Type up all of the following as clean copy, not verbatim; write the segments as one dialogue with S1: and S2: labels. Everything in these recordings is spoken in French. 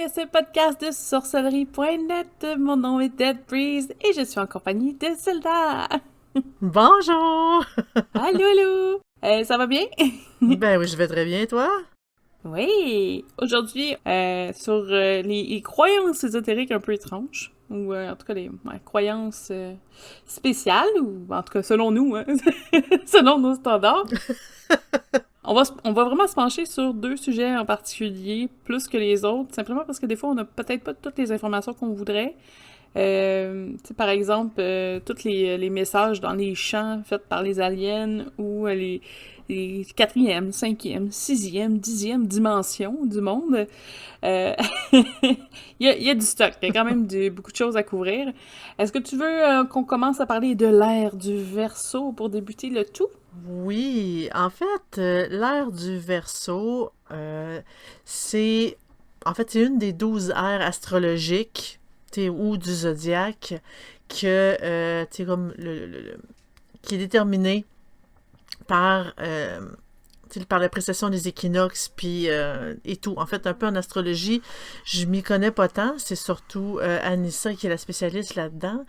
S1: à ce podcast de sorcellerie.net. Mon nom est Dead Breeze et je suis en compagnie de Zelda.
S2: Bonjour!
S1: Allô, allô! Ça va bien?
S2: Ben oui, je vais très bien, toi?
S1: Oui! Aujourd'hui, sur les croyances ésotériques un peu étranges, ou en tout cas les croyances spéciales, ou en tout cas selon nous, hein, selon nos standards. On va vraiment se pencher sur deux sujets en particulier, plus que les autres, simplement parce que des fois, on n'a peut-être pas toutes les informations qu'on voudrait. Par exemple, tous les messages dans les champs faits par les aliens ou les quatrième, cinquième, sixième, dixième dimension du monde. Euh, il y a du stock, il y a quand même beaucoup de choses à couvrir. Est-ce que tu veux qu'on commence à parler de l'ère du Verseau pour débuter le tout?
S2: Oui, en fait, l'ère du Verseau, c'est c'est une des 12 ères astrologiques, ou du zodiaque, que, comme qui est déterminée par, par la précession des équinoxes, puis et tout. En fait, un peu en astrologie, je m'y connais pas tant, c'est surtout Anissa qui est la spécialiste là-dedans,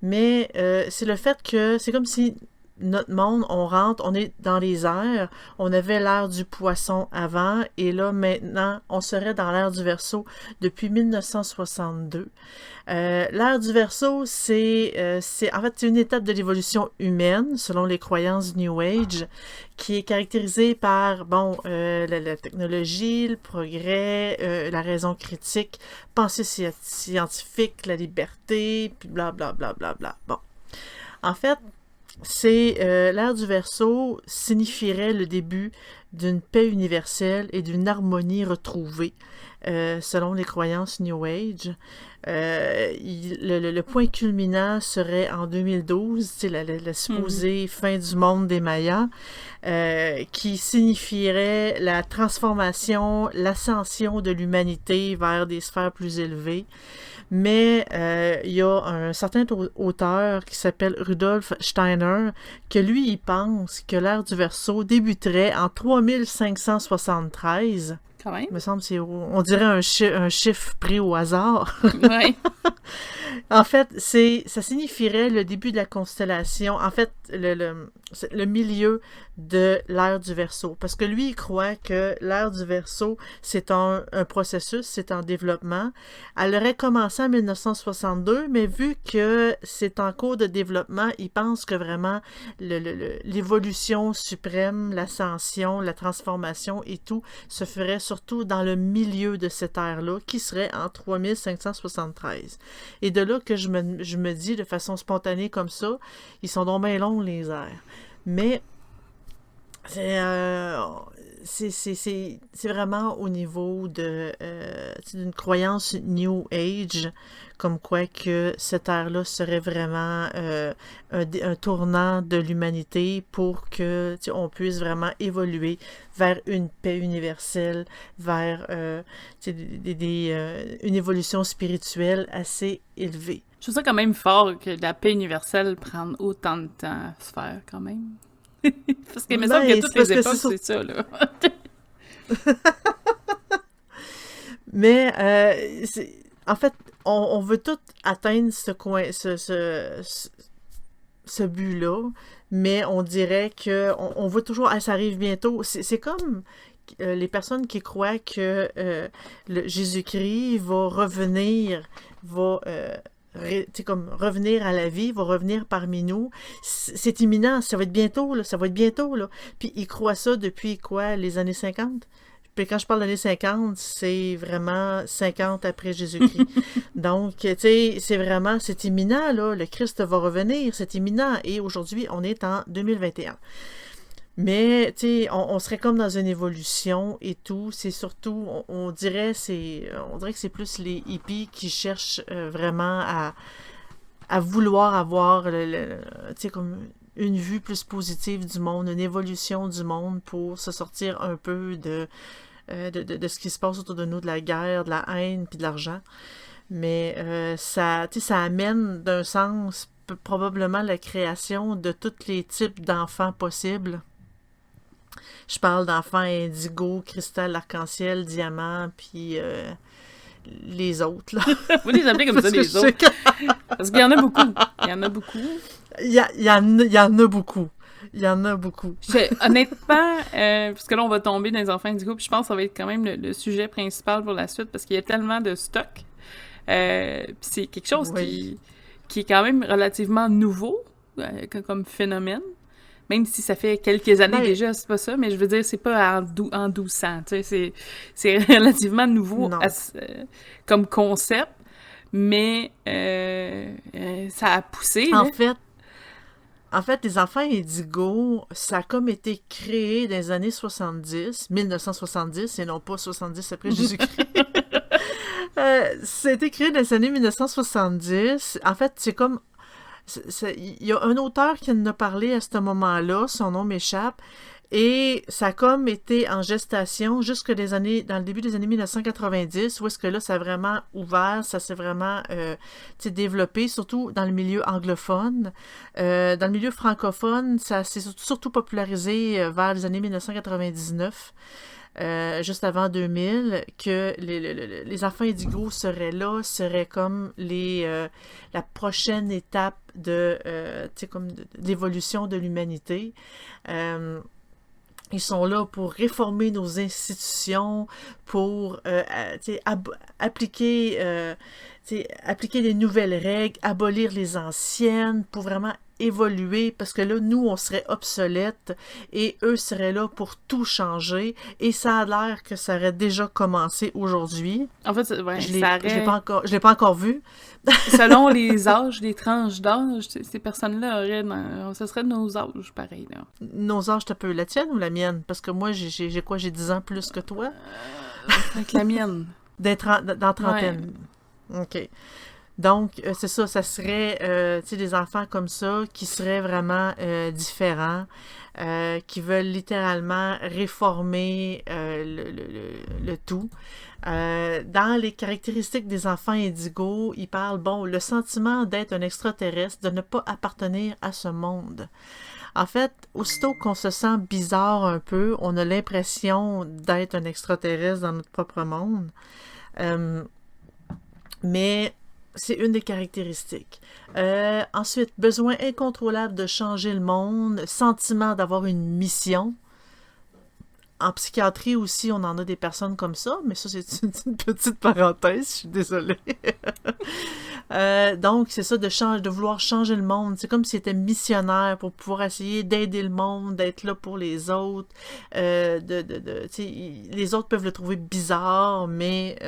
S2: mais c'est le fait que c'est comme si notre monde, on rentre, on est dans les airs, on avait l'ère du poisson avant, et là, maintenant, on serait dans l'ère du Verseau depuis 1962. L'ère du Verseau, en fait, c'est une étape de l'évolution humaine, selon les croyances du New Age, qui est caractérisée par, la technologie, le progrès, la raison critique, pensée scientifique, la liberté, puis bla bla bla bla bla. Bon. En fait, l'ère du Verseau signifierait le début d'une paix universelle et d'une harmonie retrouvée, selon les croyances New Age. Le point culminant serait en 2012, la supposée fin du monde des Mayas, qui signifierait la transformation, l'ascension de l'humanité vers des sphères plus élevées. Mais il y a un certain auteur qui s'appelle Rudolf Steiner, que lui, il pense que l'ère du Verseau débuterait en 3573.
S1: Quand même.
S2: Il me semble que on dirait un chiffre pris au hasard.
S1: Ouais.
S2: En fait, ça signifierait le début de la constellation, en fait, le milieu de l'ère du Verseau. Parce que lui, il croit que l'ère du Verseau, c'est un processus, c'est en développement. Elle aurait commencé en 1962, mais vu que c'est en cours de développement, il pense que vraiment l'évolution suprême, l'ascension, la transformation et tout se ferait surtout dans le milieu de cette ère-là, qui serait en 3573. Et de là que je me dis de façon spontanée comme ça, ils sont donc bien longs les airs. Mais c'est vraiment au niveau d'une croyance New Age, comme quoi que cette ère-là serait vraiment un tournant de l'humanité pour que on puisse vraiment évoluer vers une paix universelle, vers une évolution spirituelle assez élevée.
S1: Je trouve ça quand même fort que la paix universelle prenne autant de temps à se faire, quand même. Parce qu'il me semble que toutes les époques, c'est ça, là.
S2: Mais, en fait, on veut tout atteindre ce but-là, mais on dirait que on veut toujours, ça arrive bientôt. C'est comme les personnes qui croient que Jésus-Christ va revenir, comme revenir à la vie, va revenir parmi nous. C'est imminent, ça va être bientôt, là, ça va être bientôt, là. Puis ils croient ça depuis quoi, les années 50? Puis quand je parle d'années 50, c'est vraiment 50 après Jésus-Christ. Donc, tu sais, c'est imminent, là. Le Christ va revenir, c'est imminent. Et aujourd'hui, on est en 2021. Mais, tu sais, on serait comme dans une évolution et tout. C'est surtout, on dirait que c'est plus les hippies qui cherchent vraiment à vouloir avoir, tu sais, comme une vue plus positive du monde, une évolution du monde pour se sortir un peu de ce qui se passe autour de nous, de la guerre, de la haine, puis de l'argent. Mais ça amène d'un sens probablement la création de tous les types d'enfants possibles. Je parle d'enfants indigo, cristal, arc-en-ciel, diamant, puis les autres, là.
S1: Faut les appeler comme ça,
S2: Parce que
S1: les
S2: je sais
S1: autres. Parce qu'il y en a beaucoup. Il y en a beaucoup.
S2: Il y en a beaucoup. Il y en a beaucoup.
S1: Honnêtement, parce que là, on va tomber dans les enfants indigos, puis je pense que ça va être quand même le sujet principal pour la suite, parce qu'il y a tellement de stock. Puis c'est quelque chose
S2: Oui.
S1: qui est quand même relativement nouveau comme phénomène. Même si ça fait quelques années
S2: Ben,
S1: déjà, c'est pas ça, mais je veux dire, c'est pas en 1200, tu sais, c'est relativement nouveau
S2: non.
S1: comme concept, mais ça a poussé, là.
S2: En fait, En fait, les enfants indigos, ça a comme été créé dans les années 70, 1970, et non pas 70 après Jésus-Christ. Ça a été créé dans les années 1970. En fait, c'est comme... Il y a un auteur qui en a parlé à ce moment-là, son nom m'échappe, et ça a comme été en gestation jusque dans le début des années 1990, où est-ce que là, ça a vraiment ouvert, ça s'est vraiment développé, surtout dans le milieu anglophone. Dans le milieu francophone, ça s'est surtout popularisé vers les années 1999. Juste avant 2000, que les enfants indigos seraient là, seraient comme la prochaine étape comme de l'évolution de l'humanité. Ils sont là pour réformer nos institutions, pour appliquer, appliquer les nouvelles règles, abolir les anciennes, pour vraiment évoluer, parce que là, nous, on serait obsolètes et eux seraient là pour tout changer. Et ça a l'air que ça aurait déjà commencé aujourd'hui.
S1: En fait, ouais,
S2: Je l'ai pas encore vu.
S1: Selon les âges, les tranches d'âge, ces personnes-là auraient... Ce serait de nos âges, pareil, là.
S2: Nos âges, t'as peu la tienne ou la mienne? Parce que moi, j'ai quoi? J'ai 10 ans plus que toi?
S1: Avec la mienne.
S2: Dans trentaine. Ouais. OK. Donc, c'est ça, ça serait, des enfants comme ça qui seraient vraiment différents, qui veulent littéralement réformer le tout. Dans les caractéristiques des enfants indigos, ils parlent, le sentiment d'être un extraterrestre, de ne pas appartenir à ce monde. En fait, aussitôt qu'on se sent bizarre un peu, on a l'impression d'être un extraterrestre dans notre propre monde. Mais c'est une des caractéristiques. Ensuite, besoin incontrôlable de changer le monde, sentiment d'avoir une mission. En psychiatrie aussi, on en a des personnes comme ça, mais ça, c'est une petite parenthèse, je suis désolée. Donc, c'est ça, de vouloir changer le monde. C'est comme s'ils étaient missionnaires pour pouvoir essayer d'aider le monde, d'être là pour les autres. Les autres peuvent le trouver bizarre, mais...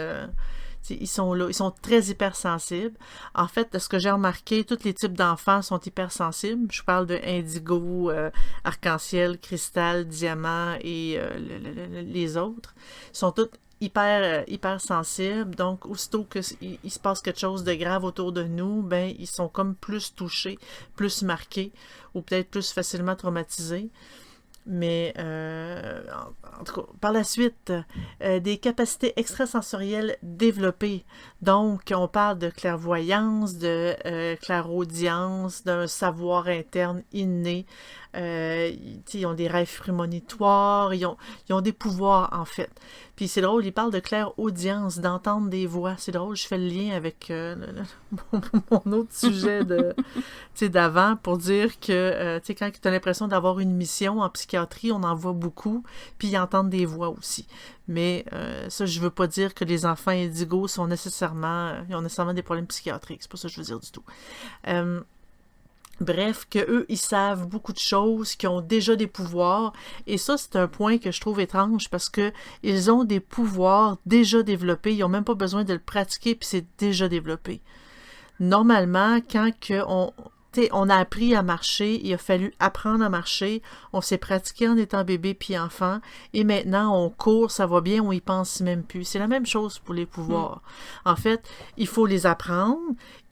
S2: ils sont là, ils sont très hypersensibles. En fait, de ce que j'ai remarqué, tous les types d'enfants sont hypersensibles. Je parle de indigo, arc-en-ciel, cristal, diamant et les autres. Ils sont tous hyper sensibles. Donc, aussitôt qu'il se passe quelque chose de grave autour de nous, ben ils sont comme plus touchés, plus marqués, ou peut-être plus facilement traumatisés. Mais, en tout cas, par la suite, des capacités extrasensorielles développées. Donc, on parle de clairvoyance, de clairaudience, d'un savoir interne inné. Ils ont des rêves prémonitoires, ils ont des pouvoirs, en fait. Puis c'est drôle, ils parlent de clairaudience, d'entendre des voix. C'est drôle, je fais le lien avec mon autre sujet d'avant pour dire que quand tu as l'impression d'avoir une mission en psychiatrie, on en voit beaucoup, puis ils entendent des voix aussi. Mais ça, je veux pas dire que les enfants indigos ils ont nécessairement des problèmes psychiatriques. C'est pas ça que je veux dire du tout. Bref, qu'eux, ils savent beaucoup de choses, qui ont déjà des pouvoirs. Et ça, c'est un point que je trouve étrange parce que ils ont des pouvoirs déjà développés. Ils n'ont même pas besoin de le pratiquer, puis c'est déjà développé. Normalement, quand on a appris à marcher, il a fallu apprendre à marcher, on s'est pratiqué en étant bébé puis enfant, et maintenant on court, ça va bien, on y pense même plus. C'est la même chose pour les pouvoirs. En fait, il faut les apprendre,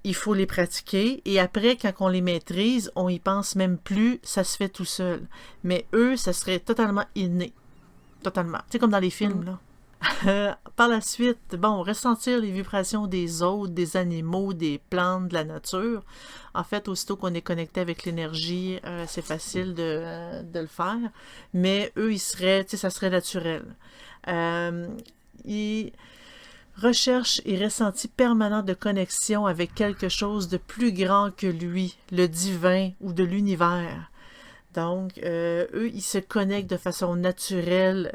S2: il faut les pratiquer, et après, quand on les maîtrise, on y pense même plus, ça se fait tout seul. Mais eux, ça serait totalement inné. Totalement. Tu sais, comme dans les films, là. Par la suite, ressentir les vibrations des autres, des animaux, des plantes, de la nature. En fait, aussitôt qu'on est connecté avec l'énergie, c'est facile de le faire. Mais eux, ça serait naturel. recherche et ressenti permanent de connexion avec quelque chose de plus grand que lui, le divin ou de l'univers. Donc, eux, ils se connectent de façon naturelle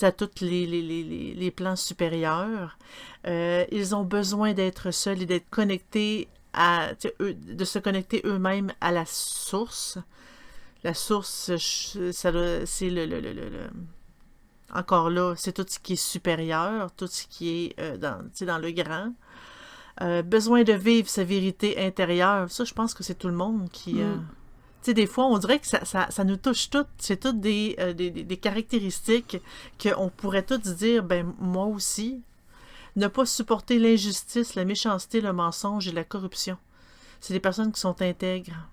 S2: à tous les plans supérieurs. Ils ont besoin d'être seuls et d'être connectés de se connecter eux-mêmes à la source. La source, c'est encore là, c'est tout ce qui est supérieur, tout ce qui est dans le grand. Besoin de vivre sa vérité intérieure. Ça, je pense que c'est tout le monde qui... Tu sais, des fois, on dirait que ça nous touche toutes. C'est toutes des caractéristiques qu'on pourrait toutes dire, ben moi aussi. Ne pas supporter l'injustice, la méchanceté, le mensonge et la corruption. C'est des personnes qui sont intègres.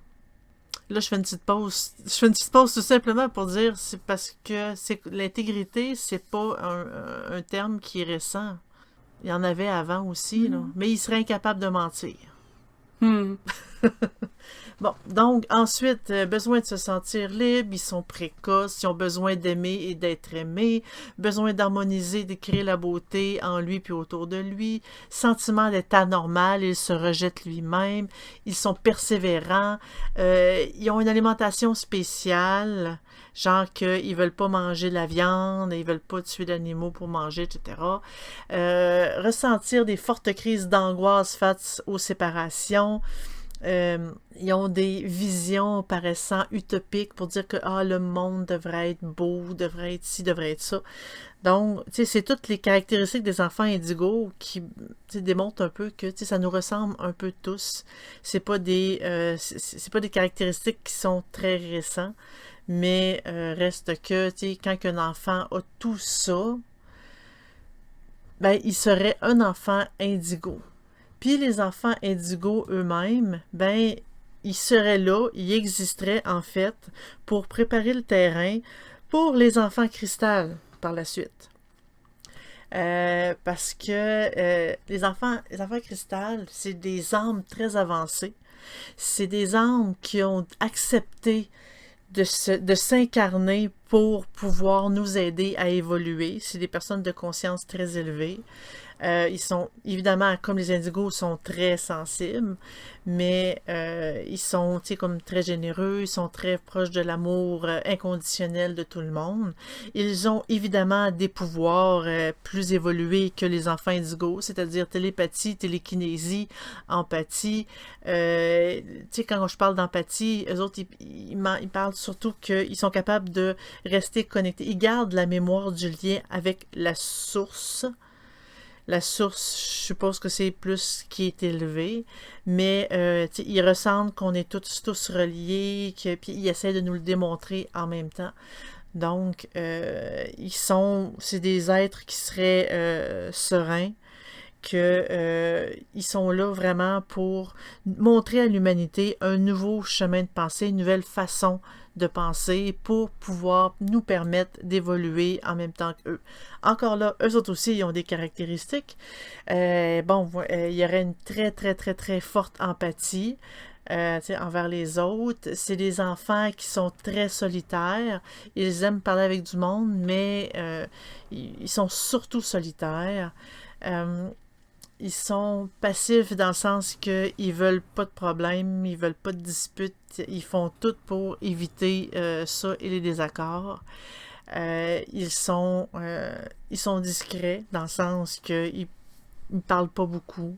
S2: Là, je fais une petite pause. Je fais une petite pause tout simplement pour dire, c'est parce que l'intégrité, c'est pas un terme qui est récent. Il y en avait avant aussi, là. Mais ils seraient incapables de mentir. Bon, donc ensuite, besoin de se sentir libre, ils sont précoces, ils ont besoin d'aimer et d'être aimés, besoin d'harmoniser, de créer la beauté en lui puis autour de lui, sentiment d'être anormal, ils se rejettent lui-même, ils sont persévérants, ils ont une alimentation spéciale, genre qu'ils veulent pas manger de la viande, ils veulent pas tuer d'animaux pour manger, etc. Ressentir des fortes crises d'angoisse face aux séparations. Ils ont des visions paraissant utopiques pour dire que le monde devrait être beau, devrait être ci, devrait être ça. Donc, tu sais, c'est toutes les caractéristiques des enfants indigos qui démontrent un peu que ça nous ressemble un peu tous. C'est pas des caractéristiques qui sont très récents, mais reste que, quand un enfant a tout ça, ben, il serait un enfant indigo. Puis les enfants indigos eux-mêmes, ben, ils seraient là, ils existeraient en fait pour préparer le terrain pour les enfants cristal par la suite. Parce que les enfants cristal, c'est des âmes très avancées. C'est des âmes qui ont accepté de s'incarner pour pouvoir nous aider à évoluer. C'est des personnes de conscience très élevée. Ils sont, évidemment, comme les indigos, sont très sensibles, mais ils sont, comme très généreux, ils sont très proches de l'amour inconditionnel de tout le monde. Ils ont, évidemment, des pouvoirs plus évolués que les enfants indigos, c'est-à-dire télépathie, télékinésie, empathie. Quand je parle d'empathie, eux autres, ils parlent surtout qu'ils sont capables de rester connectés. Ils gardent la mémoire du lien avec la source. La source, je suppose que c'est plus ce qui est élevé, mais ils ressentent qu'on est tous reliés, puis ils essaient de nous le démontrer en même temps. Donc, c'est des êtres qui seraient sereins, ils sont là vraiment pour montrer à l'humanité un nouveau chemin de pensée, une nouvelle façon de penser pour pouvoir nous permettre d'évoluer en même temps qu'eux. Encore là, eux autres aussi, ils ont des caractéristiques. Il y aurait une très, très, très, très forte empathie envers les autres. C'est des enfants qui sont très solitaires. Ils aiment parler avec du monde, mais ils sont surtout solitaires. Ils sont passifs dans le sens qu'ils veulent pas de problème, ils veulent pas de disputes, ils font tout pour éviter ça et les désaccords. Ils sont discrets dans le sens qu'ils ne parlent pas beaucoup.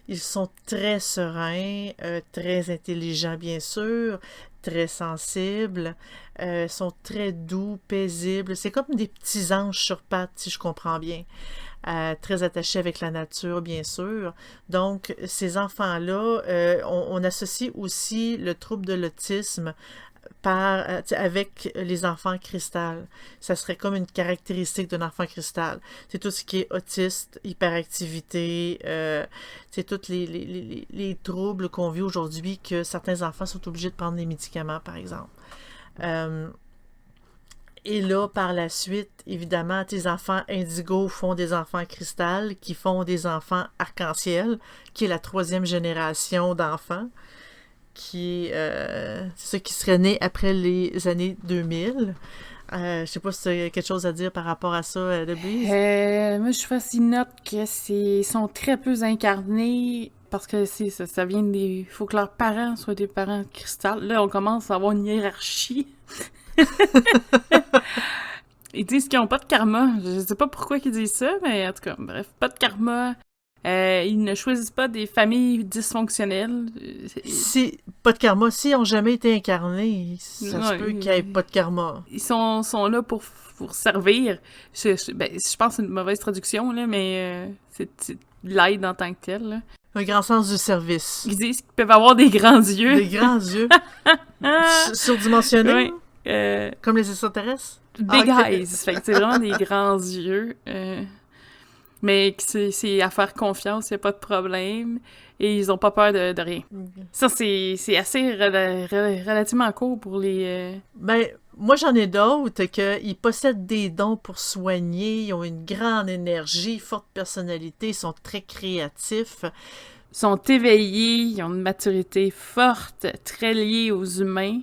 S2: Ils sont très sereins, très intelligents bien sûr, très sensibles, sont très doux, paisibles. C'est comme des petits anges sur pattes, si je comprends bien. Très attachés avec la nature, bien sûr. Donc, ces enfants-là, on associe aussi le trouble de l'autisme avec les enfants cristal. Ça serait comme une caractéristique d'un enfant cristal. C'est tout ce qui est autiste, hyperactivité, c'est tous les troubles qu'on vit aujourd'hui, que certains enfants sont obligés de prendre des médicaments, par exemple. Et là, par la suite, évidemment, tes enfants indigos font des enfants cristal, qui font des enfants arc-en-ciel, qui est la 3e génération d'enfants, qui est ceux qui seraient nés après les années 2000. Je sais pas si tu as quelque chose à dire par rapport à ça, Debbie.
S1: Moi, je fais une note que ils sont très peu incarnés parce que ça vient des... faut que leurs parents soient des parents cristal. Là, on commence à avoir une hiérarchie. Ils disent qu'ils n'ont pas de karma. Je sais pas pourquoi ils disent ça, mais en tout cas, bref, pas de karma. Ils ne choisissent pas des familles dysfonctionnelles.
S2: Si, pas de karma. S'ils n'ont jamais été incarnés, ça se peut qu'il n'y ait pas de karma.
S1: Ils sont là pour servir. Je pense que c'est une mauvaise traduction, là, mais c'est l'aide en tant que telle. Là.
S2: Un grand sens du service.
S1: Ils disent qu'ils peuvent avoir des grands yeux.
S2: Des grands yeux. Surdimensionnés.
S1: Oui.
S2: Comme les extraterrestres.
S1: Big eyes. Fait que c'est vraiment des grands yeux. Mais c'est à faire confiance, il n'y a pas de problème. Et ils ont pas peur de rien.
S2: Okay.
S1: Ça, c'est assez relativement court pour les...
S2: Ben, moi, j'en ai d'autres qu'ils possèdent des dons pour soigner, ils ont une grande énergie, forte personnalité, ils sont très créatifs.
S1: Ils sont éveillés, ils ont une maturité forte, très liée aux humains.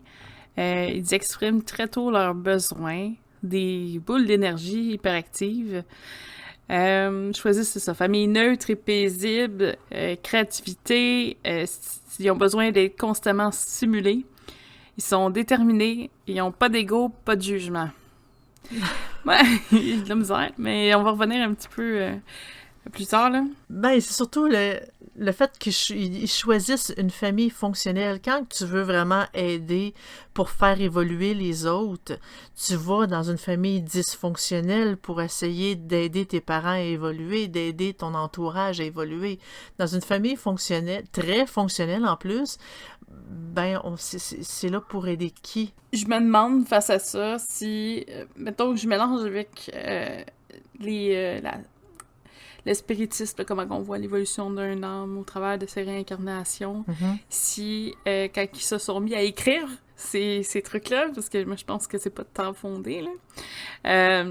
S1: Ils expriment très tôt leurs besoins, des boules d'énergie hyperactives. Choisissent, c'est ça, famille neutre et paisible, créativité, ils ont besoin d'être constamment stimulés. Ils sont déterminés, ils n'ont pas d'ego, pas de jugement. Ouais, il y a de la misère, mais on va revenir un petit peu plus tard, là.
S2: Ben, c'est surtout le fait qu'ils choisissent une famille fonctionnelle. Quand tu veux vraiment aider pour faire évoluer les autres, tu vas dans une famille dysfonctionnelle pour essayer d'aider tes parents à évoluer, d'aider ton entourage à évoluer. Dans une famille fonctionnelle, très fonctionnelle en plus, ben, c'est là pour aider qui?
S1: Je me demande, face à ça, si, mettons que je mélange avec le spiritisme, comment on voit l'évolution d'un âme au travers de ses réincarnations, si, quand ils se sont mis à écrire ces trucs-là, parce que moi, je pense que c'est pas de temps fondé, là,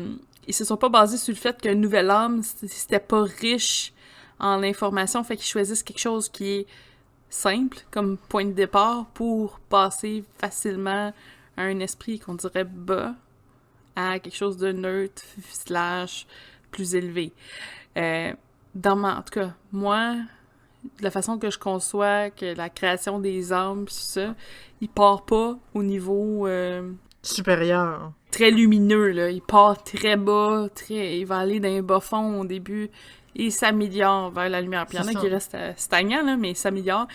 S1: ils se sont pas basés sur le fait qu'un nouvel âme, c'était pas riche en information, fait qu'ils choisissent quelque chose qui est simple, comme point de départ, pour passer facilement à un esprit qu'on dirait bas, à quelque chose de neutre, / plus élevé. En tout cas, moi, de la façon que je conçois que la création des âmes, pis tout ça, il part pas au niveau
S2: supérieur.
S1: Très lumineux, là. Il part très bas, il va aller dans un bas fond au début, et il s'améliore vers la lumière. Puis il y en a qui restent stagnants, là, mais il s'améliore.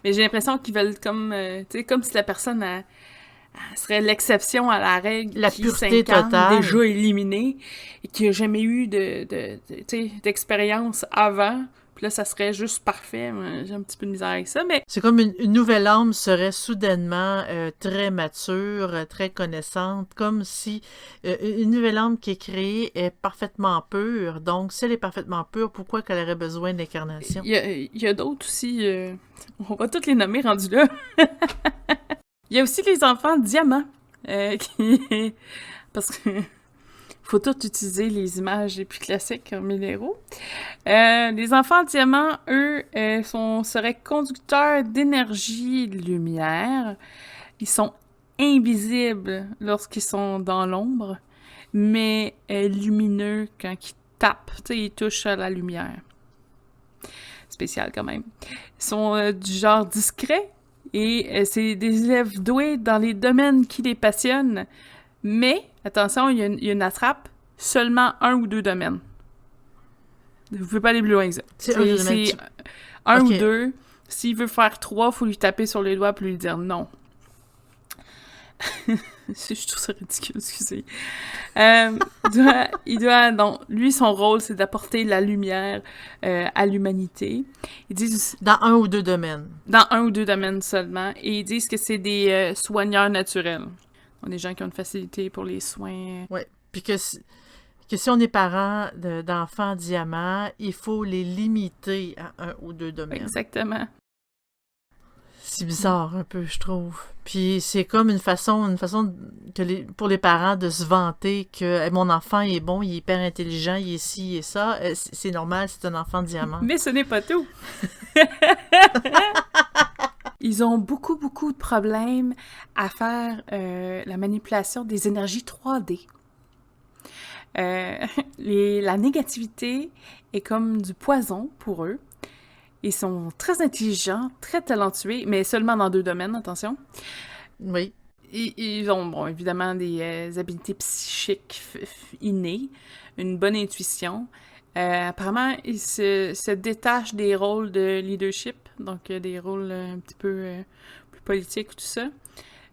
S1: Mais j'ai l'impression qu'ils veulent comme, tu sais, comme si la personne elle serait l'exception à la règle,
S2: la
S1: qui
S2: pureté
S1: s'incarne,
S2: totale,
S1: déjà éliminée, et qui n'a jamais eu d'expérience avant. Puis là, ça serait juste parfait. J'ai un petit peu de misère avec ça, mais...
S2: C'est comme une nouvelle âme serait soudainement très mature, très connaissante, comme si une nouvelle âme qui est créée est parfaitement pure. Donc, si elle est parfaitement pure, pourquoi qu'elle aurait besoin d'incarnation?
S1: Il y a d'autres aussi... on va toutes les nommer rendus là. Il y a aussi les enfants diamants, parce que faut tout utiliser les images les plus classiques en minéraux. Les enfants diamants, eux, seraient conducteurs d'énergie et de lumière. Ils sont invisibles lorsqu'ils sont dans l'ombre, mais lumineux quand ils tapent, tu sais, ils touchent à la lumière. Spécial quand même. Ils sont du genre discret. Et c'est des élèves doués dans les domaines qui les passionnent. Mais, attention, il y a une attrape, seulement 1 ou 2 domaines. Vous pouvez pas aller plus loin que ça. C'est un ou 2. S'il veut faire 3, il faut lui taper sur les doigts et lui dire non. Je trouve ça ridicule, excusez. Donc, lui, son rôle, c'est d'apporter la lumière à l'humanité. Ils disent...
S2: Dans 1 ou 2 domaines.
S1: Dans 1 ou 2 domaines seulement. Et ils disent que c'est des soigneurs naturels. Donc, des gens qui ont une facilité pour les soins.
S2: Oui, puis que si on est parent d'enfants diamants, il faut les limiter à 1 ou 2 domaines.
S1: Exactement.
S2: C'est bizarre un peu, je trouve. Puis c'est comme une façon pour les parents de se vanter que mon enfant il est bon, il est hyper intelligent, il est ci, il est ça. C'est normal, c'est un enfant diamant.
S1: Mais ce n'est pas tout. Ils ont beaucoup, beaucoup de problèmes à faire la manipulation des énergies 3D. La négativité est comme du poison pour eux. Ils sont très intelligents, très talentueux, mais seulement dans 2 domaines, attention.
S2: Oui.
S1: Ils ont, bon, évidemment, des habiletés psychiques innées, une bonne intuition. Apparemment, ils se détachent des rôles de leadership, donc des rôles un petit peu plus politiques, tout ça.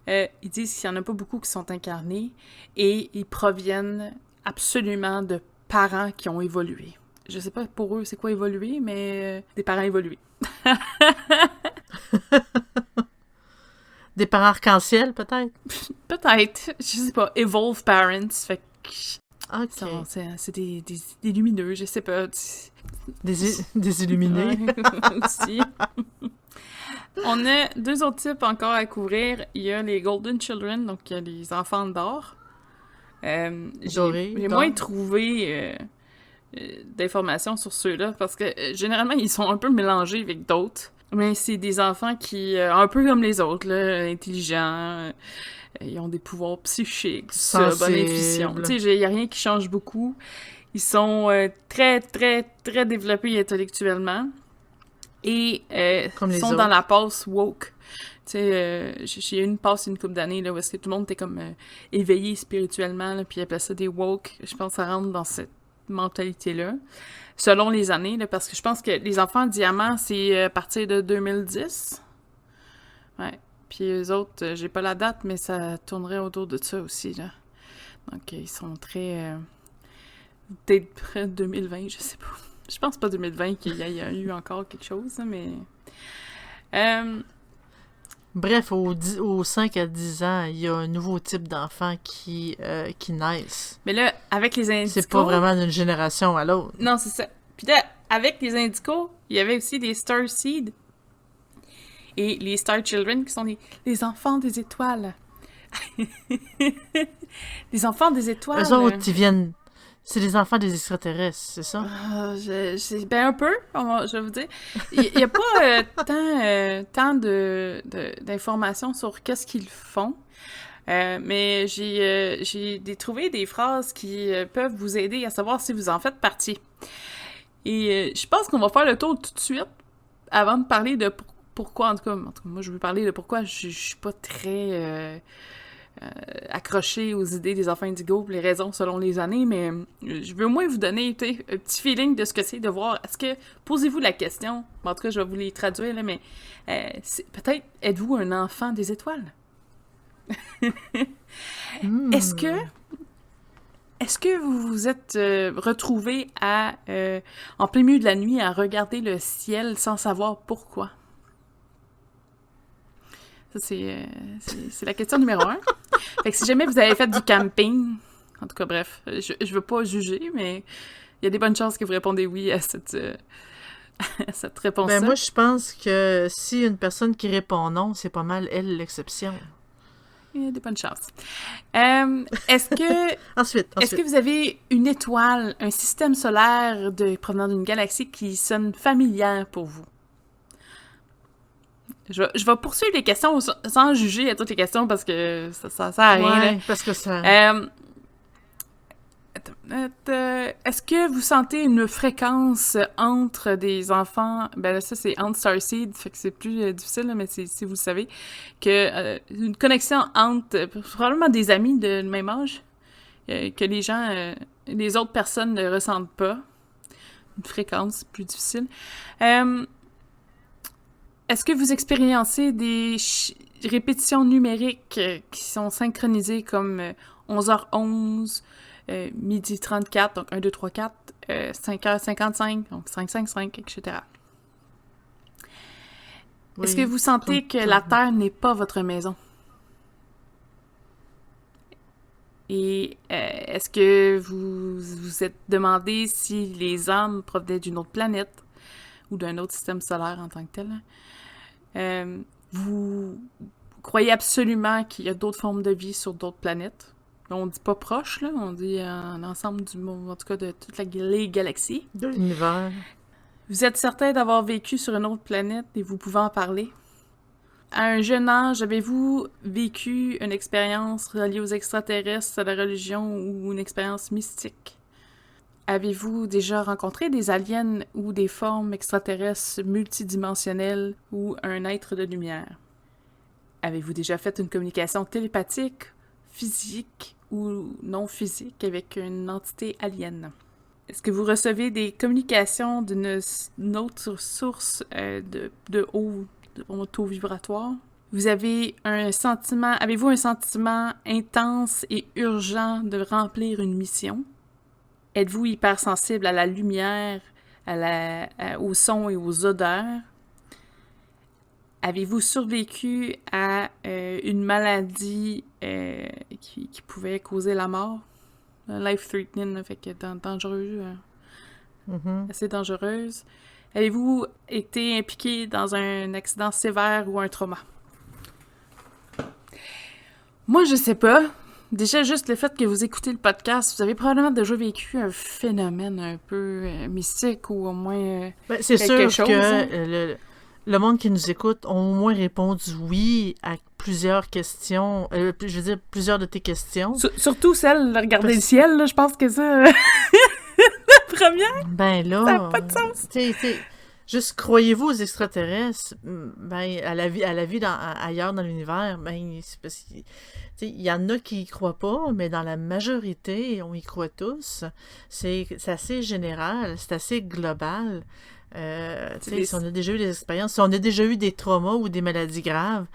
S1: Ils disent qu'il n'y en a pas beaucoup qui sont incarnés et ils proviennent absolument de parents qui ont évolué. Je sais pas pour eux c'est quoi évoluer, mais des parents évolués.
S2: Des parents arc-en-ciel, peut-être?
S1: Peut-être, je sais pas. Evolve parents, fait que
S2: OK.
S1: c'est des lumineux, je sais pas.
S2: Des illuminés.
S1: Ouais, aussi. On a 2 autres types encore à couvrir. Il y a les Golden Children, donc il y a les enfants d'or.
S2: Doré,
S1: J'ai
S2: d'or.
S1: moins trouvé d'informations sur ceux-là parce que généralement ils sont un peu mélangés avec d'autres. Mais c'est des enfants qui, un peu comme les autres, là, intelligents, ils ont des pouvoirs psychiques, ça, bonne intuition.
S2: Sensible.
S1: Tu sais, il n'y a rien qui change beaucoup. Ils sont très, très, très développés intellectuellement et
S2: Comme les
S1: sont
S2: autres.
S1: dans la passe woke. Tu sais, j'ai eu une passe une couple d'années là, où est-ce que tout le monde était comme éveillé spirituellement, là, puis ils appelaient ça des woke. Je pense que ça rentre dans cette mentalité-là, selon les années, là, parce que je pense que les enfants diamants, c'est à partir de 2010. Ouais. Puis eux autres, j'ai pas la date, mais ça tournerait autour de ça aussi, là. Donc, ils sont très... peut-être près de 2020, je sais pas. Je pense pas 2020 qu'il y a eu encore quelque chose, là, mais...
S2: Bref, aux 5 à 10 ans, il y a un nouveau type d'enfants qui naissent.
S1: mais là, avec les indicos...
S2: C'est pas vraiment d'une génération à l'autre.
S1: Non, c'est ça. Puis là, avec les indicos, il y avait aussi des Star Seed et les Star Children, qui sont les enfants des étoiles. Les enfants des étoiles.
S2: Eux autres, ils viennent... C'est les enfants des extraterrestres, c'est ça?
S1: Ben un peu, je vais vous dire. Il n'y a pas tant d'informations sur qu'est-ce qu'ils font. Mais j'ai trouvé des phrases qui peuvent vous aider à savoir si vous en faites partie. Et je pense qu'on va faire le tour tout de suite avant de parler de pourquoi, en tout cas, moi je veux parler de pourquoi je suis pas très accrochée aux idées des enfants indigos, les raisons selon les années, mais je veux au moins vous donner un petit feeling de ce que c'est de voir. Est-ce que, posez-vous la question, en tout cas je vais vous les traduire, là, mais peut-être êtes-vous un enfant des étoiles? Est-ce que vous vous êtes retrouvé en plein milieu de la nuit à regarder le ciel sans savoir pourquoi? Ça, c'est la question numéro 1. Fait que si jamais vous avez fait du camping, en tout cas, bref, je veux pas juger, mais il y a des bonnes chances que vous répondez oui à cette réponse-là.
S2: Ben moi, je pense que si une personne qui répond non, c'est pas mal, elle, l'exception.
S1: Il y a des bonnes chances. Est-ce que
S2: Ensuite.
S1: vous avez une étoile, un système solaire provenant d'une galaxie qui sonne familière pour vous? Je vais poursuivre les questions sans juger à toutes les questions parce que ça sert à rien.
S2: Ouais,
S1: là.
S2: parce que ça...
S1: Est-ce que vous sentez une fréquence entre des enfants... Ben là, ça, c'est entre Starseed, fait que c'est plus difficile, là, mais si vous le savez, que une connexion entre probablement des amis de même âge, que les gens, les autres personnes ne ressentent pas. Une fréquence plus difficile. Est-ce que vous expériencez des répétitions numériques qui sont synchronisées comme 11h11, midi 34, donc 1, 2, 3, 4, 5h55, donc 5, 5, 5, etc. Oui, est-ce que vous sentez que la Terre n'est pas votre maison? Et est-ce que vous vous êtes demandé si les âmes provenaient d'une autre planète ou d'un autre système solaire en tant que tel? Vous croyez absolument qu'il y a d'autres formes de vie sur d'autres planètes? On dit pas proche, là, on dit en ensemble du monde, en tout cas de toutes les galaxies.
S2: De l'univers.
S1: Vous êtes certain d'avoir vécu sur une autre planète et vous pouvez en parler? À un jeune âge, avez-vous vécu une expérience reliée aux extraterrestres, à la religion ou une expérience mystique? Avez-vous déjà rencontré des aliens ou des formes extraterrestres multidimensionnelles ou un être de lumière? Avez-vous déjà fait une communication télépathique, physique ou non physique avec une entité alien? Est-ce que vous recevez des communications d'une autre source de haut, de taux vibratoire? Avez-vous un sentiment intense et urgent de remplir une mission? Êtes-vous hypersensible à la lumière, au son et aux odeurs? Avez-vous survécu à une maladie qui pouvait causer la mort? Life-threatening, fait que dangereux, assez dangereuse. Avez-vous été impliqué dans un accident sévère ou un trauma? Moi, je sais pas. Déjà, juste le fait que vous écoutez le podcast, vous avez probablement déjà vécu un phénomène un peu mystique ou au moins
S2: c'est
S1: quelque
S2: sûr
S1: chose.
S2: Que le monde qui nous écoute ont au moins répondu oui à plusieurs questions. Je veux dire, plusieurs de tes questions.
S1: Surtout celle de regarder le ciel, là, je pense que ça... la première,
S2: ben là,
S1: ça n'a pas de sens.
S2: Juste croyez-vous aux extraterrestres, ben à la vie ailleurs dans l'univers, ben c'est parce que il y en a qui y croient pas, mais dans la majorité, on y croit tous. C'est assez général, c'est assez global. Si on a déjà eu des expériences, si on a déjà eu des traumas ou des maladies graves,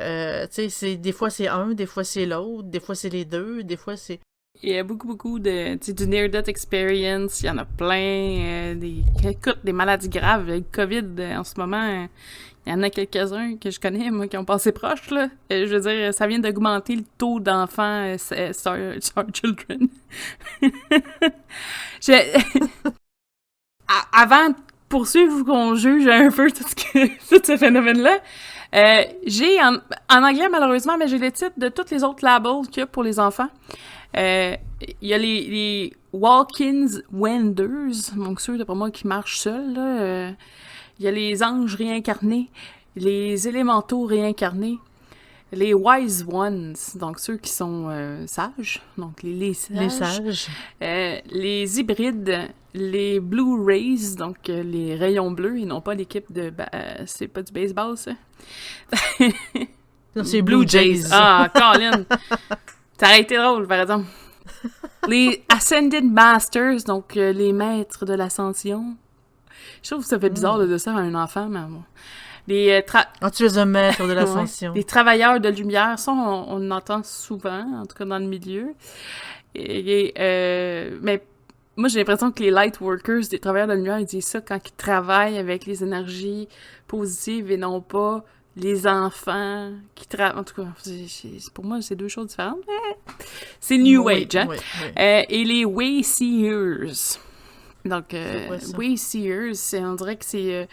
S2: des fois c'est un, des fois c'est l'autre, des fois c'est les deux, des fois c'est...
S1: Il y a beaucoup du near-death experience, il y en a plein, des maladies graves, le COVID en ce moment, il y en a quelques-uns que je connais, moi, qui ont passé proche, là. Je veux dire, ça vient d'augmenter le taux d'enfants Star Children. Avant de poursuivre qu'on juge un peu tout ce phénomène-là, j'ai en anglais malheureusement, mais j'ai les titres de tous les autres labels qu'il y a pour les enfants. Il y a les Walk-ins Wenders, donc ceux d'après moi qui marchent seuls, là. Il y a les anges réincarnés, les élémentaux réincarnés, les Wise Ones, donc ceux qui sont sages, donc les sages.
S2: Les sages.
S1: Les hybrides, les Blue Rays, donc les rayons bleus, et non pas l'équipe de... c'est pas du baseball, ça?
S2: Non, c'est Blue Jays.
S1: Ah, Colin! Ça aurait été drôle, par exemple. Les Ascended Masters, donc les maîtres de l'ascension. Je trouve que ça fait bizarre de ça à un enfant, mais bon.
S2: Tu es un maître de l'ascension.
S1: Les travailleurs de lumière, ça, on entend souvent, en tout cas dans le milieu. Mais moi, j'ai l'impression que les light workers, les travailleurs de la lumière, ils disent ça quand ils travaillent avec les énergies positives et non pas les enfants qui travaillent. En tout cas, pour moi, c'est deux choses différentes. C'est New Age, hein?
S2: Oui.
S1: Et les Wayseers. Donc, Wayseers, on dirait que c'est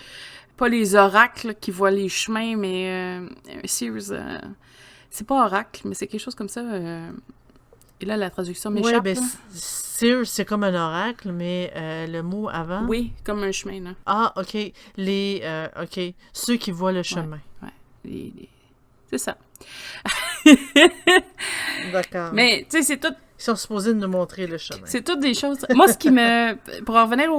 S1: pas les oracles qui voient les chemins, mais Seers, c'est pas oracle, mais c'est quelque chose comme ça. Et là, la traduction m'échappe.
S2: Oui, ben, Seers, c'est comme un oracle, mais le mot avant...
S1: Oui, comme un chemin, là.
S2: Ah, OK. OK. Ceux qui voient le chemin.
S1: Ouais. C'est ça.
S2: D'accord.
S1: Mais, tu sais, c'est tout...
S2: Ils sont supposés nous montrer le chemin.
S1: C'est toutes des choses... Moi, ce qui me... Pour en revenir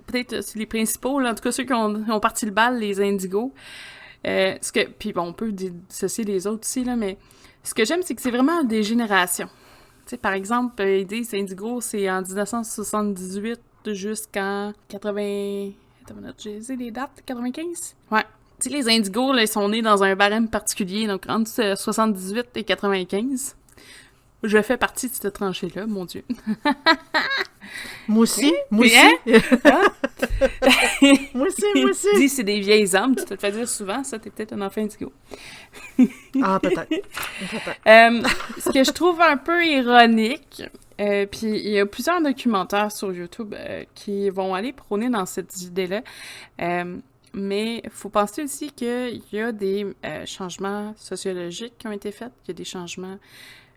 S1: peut-être les principaux, là, en tout cas ceux qui ont parti le bal, les indigos, puis bon, on peut dissocier les autres aussi, là, mais ce que j'aime, c'est que c'est vraiment des générations. Tu sais, par exemple, ils disent Indigo, c'est en 1978 jusqu'en 80... Attends, j'ai les dates, 95? Ouais. Tu sais, les Indigos, là, ils sont nés dans un barème particulier, donc entre 78 et 95. Je fais partie de cette tranchée-là, mon Dieu.
S2: Moi aussi.
S1: Moi
S2: aussi.
S1: Dis, c'est des vieilles âmes, tu te le fais dire souvent, ça, t'es peut-être un enfant indigo.
S2: Peut-être.
S1: Ce que je trouve un peu ironique, puis il y a plusieurs documentaires sur YouTube qui vont aller prôner dans cette idée-là, mais il faut penser aussi qu'il y a des changements sociologiques qui ont été faits, qu'il y a des changements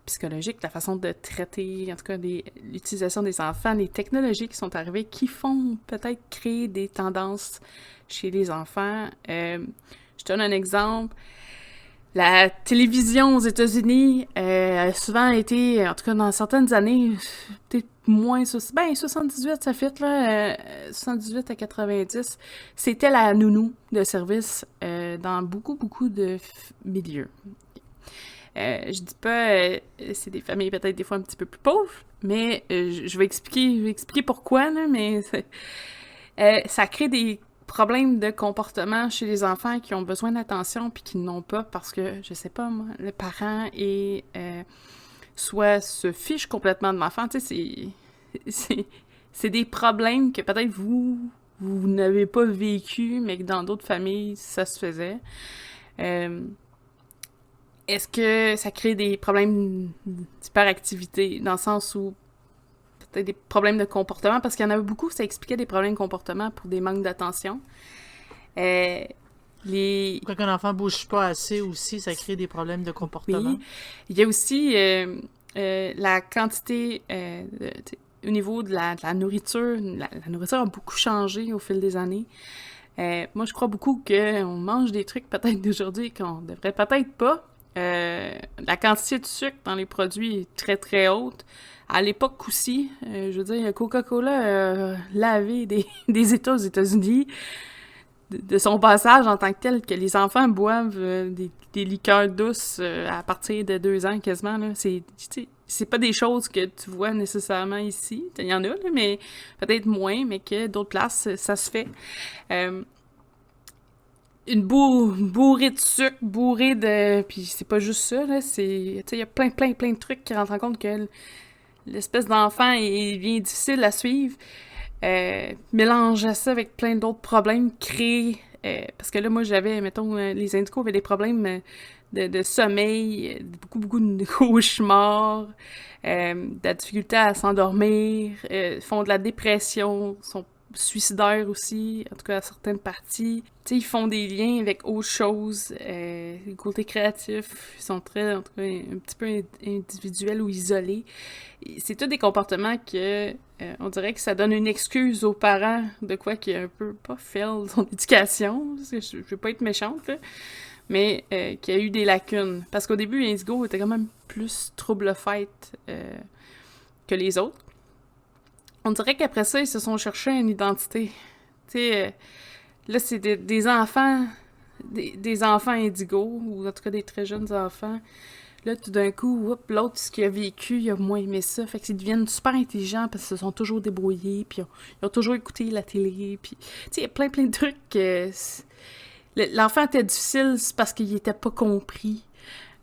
S1: psychologique, la façon de traiter, en tout cas l'utilisation des enfants, les technologies qui sont arrivées, qui font peut-être créer des tendances chez les enfants. Je donne un exemple. La télévision aux États-Unis a souvent été, en tout cas dans certaines années, peut-être moins... 78, ça fait, là, 78 à 90, c'était la nounou de service dans beaucoup de milieux. Je dis pas, c'est des familles peut-être des fois un petit peu plus pauvres, mais je vais expliquer pourquoi, là, mais ça crée des problèmes de comportement chez les enfants qui ont besoin d'attention puis qui n'ont pas parce que, je sais pas moi, le parent est soit se fiche complètement de l'enfant, tu sais, c'est des problèmes que peut-être vous n'avez pas vécu, mais que dans d'autres familles, ça se faisait. Est-ce que ça crée des problèmes d'hyperactivité, dans le sens où peut-être des problèmes de comportement, parce qu'il y en avait beaucoup, ça expliquait des problèmes de comportement pour des manques d'attention. Quand
S2: un enfant bouge pas assez aussi, ça crée des problèmes de comportement.
S1: Oui. Il y a aussi la quantité au niveau de la nourriture. La nourriture a beaucoup changé au fil des années. Moi, je crois beaucoup qu'on mange des trucs peut-être d'aujourd'hui qu'on devrait peut-être pas. La quantité de sucre dans les produits est très très haute. À l'époque aussi, je veux dire, Coca-Cola a lavé des États aux États-Unis de son passage en tant que tel, que les enfants boivent des liqueurs douces à partir de 2 ans quasiment. Là. C'est pas des choses que tu vois nécessairement ici. Il y en a, là, mais peut-être moins, mais que d'autres places, ça se fait. Une bourrée de sucre, bourrée de... Puis c'est pas juste ça, là, c'est... Tu sais, il y a plein de trucs qui rentrent en compte que l'espèce d'enfant est bien difficile à suivre. Mélanger ça avec plein d'autres problèmes, créer... parce que là, moi, j'avais, mettons, les indicos avaient des problèmes de sommeil, beaucoup de cauchemars, de la difficulté à s'endormir, font de la dépression, sont suicidaires aussi, en tout cas à certaines parties. Tu sais, ils font des liens avec autre chose, le côté créatif, ils sont très, en tout cas, un petit peu individuels ou isolés. C'est tous des comportements que, on dirait que ça donne une excuse aux parents de quoi qui est un peu, pas fail son éducation, parce que je veux pas être méchante, là, mais qui a eu des lacunes. Parce qu'au début, Indigo était quand même plus trouble-fête que les autres. On dirait qu'après ça, ils se sont cherchés une identité. Tu sais, là, c'est des enfants, des enfants indigos, ou en tout cas des très jeunes enfants. Là, tout d'un coup, l'autre, ce qu'il a vécu, il a moins aimé ça. Fait qu'ils deviennent super intelligents parce qu'ils se sont toujours débrouillés, puis ils ont toujours écouté la télé, puis... Tu sais, il y a plein de trucs que... L'enfant était difficile, c'est parce qu'il était pas compris.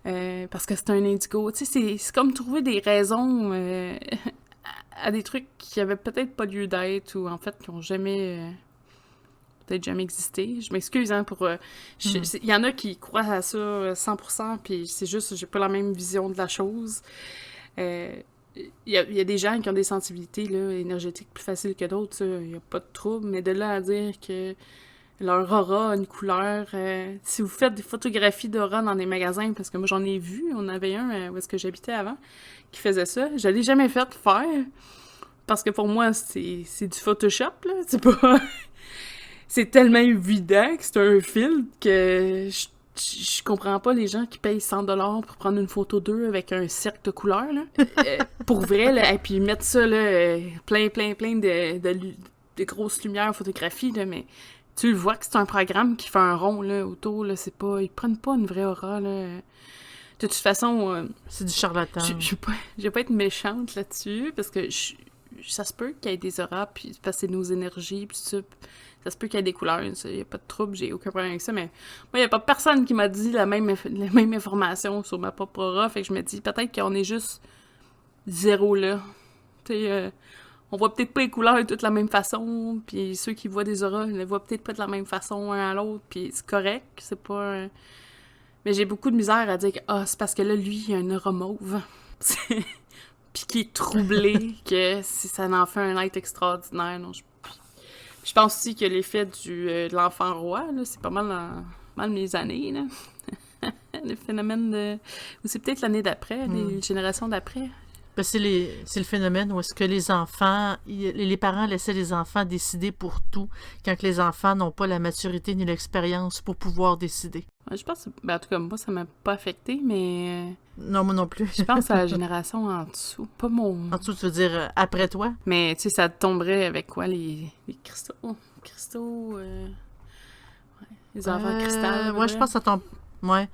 S1: Parce que c'est un indigo. Tu sais, c'est comme trouver des raisons... à des trucs qui avaient peut-être pas lieu d'être ou en fait qui ont jamais peut-être jamais existé. Je m'excuse hein pour il y en a qui croient à ça 100% puis c'est juste j'ai pas la même vision de la chose. Il y a des gens qui ont des sensibilités là, énergétiques plus faciles que d'autres, il y a pas de trouble, mais de là à dire que leur aura a une couleur. Si vous faites des photographies d'aura dans des magasins, parce que moi j'en ai vu, on avait un où est-ce que j'habitais avant, qui faisait ça. Je l'ai jamais fait faire, parce que pour moi c'est du Photoshop, là. C'est pas... c'est tellement évident que c'est un filtre que je comprends pas les gens qui payent 100$ pour prendre une photo d'eux avec un cercle de couleurs, là. Pour vrai, là, et puis mettre ça, là, plein de grosses lumières photographie, là, mais... Tu le vois que c'est un programme qui fait un rond là, autour, là, c'est pas... Ils prennent pas une vraie aura, là. De toute façon...
S2: c'est du charlatan.
S1: Je vais pas être méchante là-dessus, parce que ça se peut qu'il y ait des auras, puis parce que c'est nos énergies, puis ça se peut qu'il y ait des couleurs, il y a pas de trouble, j'ai aucun problème avec ça, mais moi, il y a pas personne qui m'a dit la même information sur ma propre aura, fait que je me dis, peut-être qu'on est juste zéro là. Tu sais... on voit peut-être pas les couleurs de toute la même façon, puis ceux qui voient des auras, ils les voient peut-être pas de la même façon un à l'autre, puis c'est correct, c'est pas... Mais j'ai beaucoup de misère à dire que c'est parce que là, lui, il a un aura mauve, puis qui est troublé, que ça en fait un être extraordinaire. Non, je pense aussi que l'effet de l'enfant roi, là, c'est pas mal mes années, là. Le phénomène de... Ou c'est peut-être l'année d'après, les générations d'après.
S2: Ben, c'est le phénomène où est-ce que les enfants, les parents laissaient les enfants décider pour tout, quand que les enfants n'ont pas la maturité ni l'expérience pour pouvoir décider.
S1: Ouais, je pense, ben, en tout cas, moi, ça m'a pas affecté, mais
S2: Non, moi non plus.
S1: je pense à la génération en dessous. Pas mon...
S2: En dessous, tu veux dire après toi?
S1: Mais, tu sais, ça tomberait avec quoi, les cristaux? Cristaux, les enfants cristal,
S2: Ouais, je pense que ça tombe. Ouais.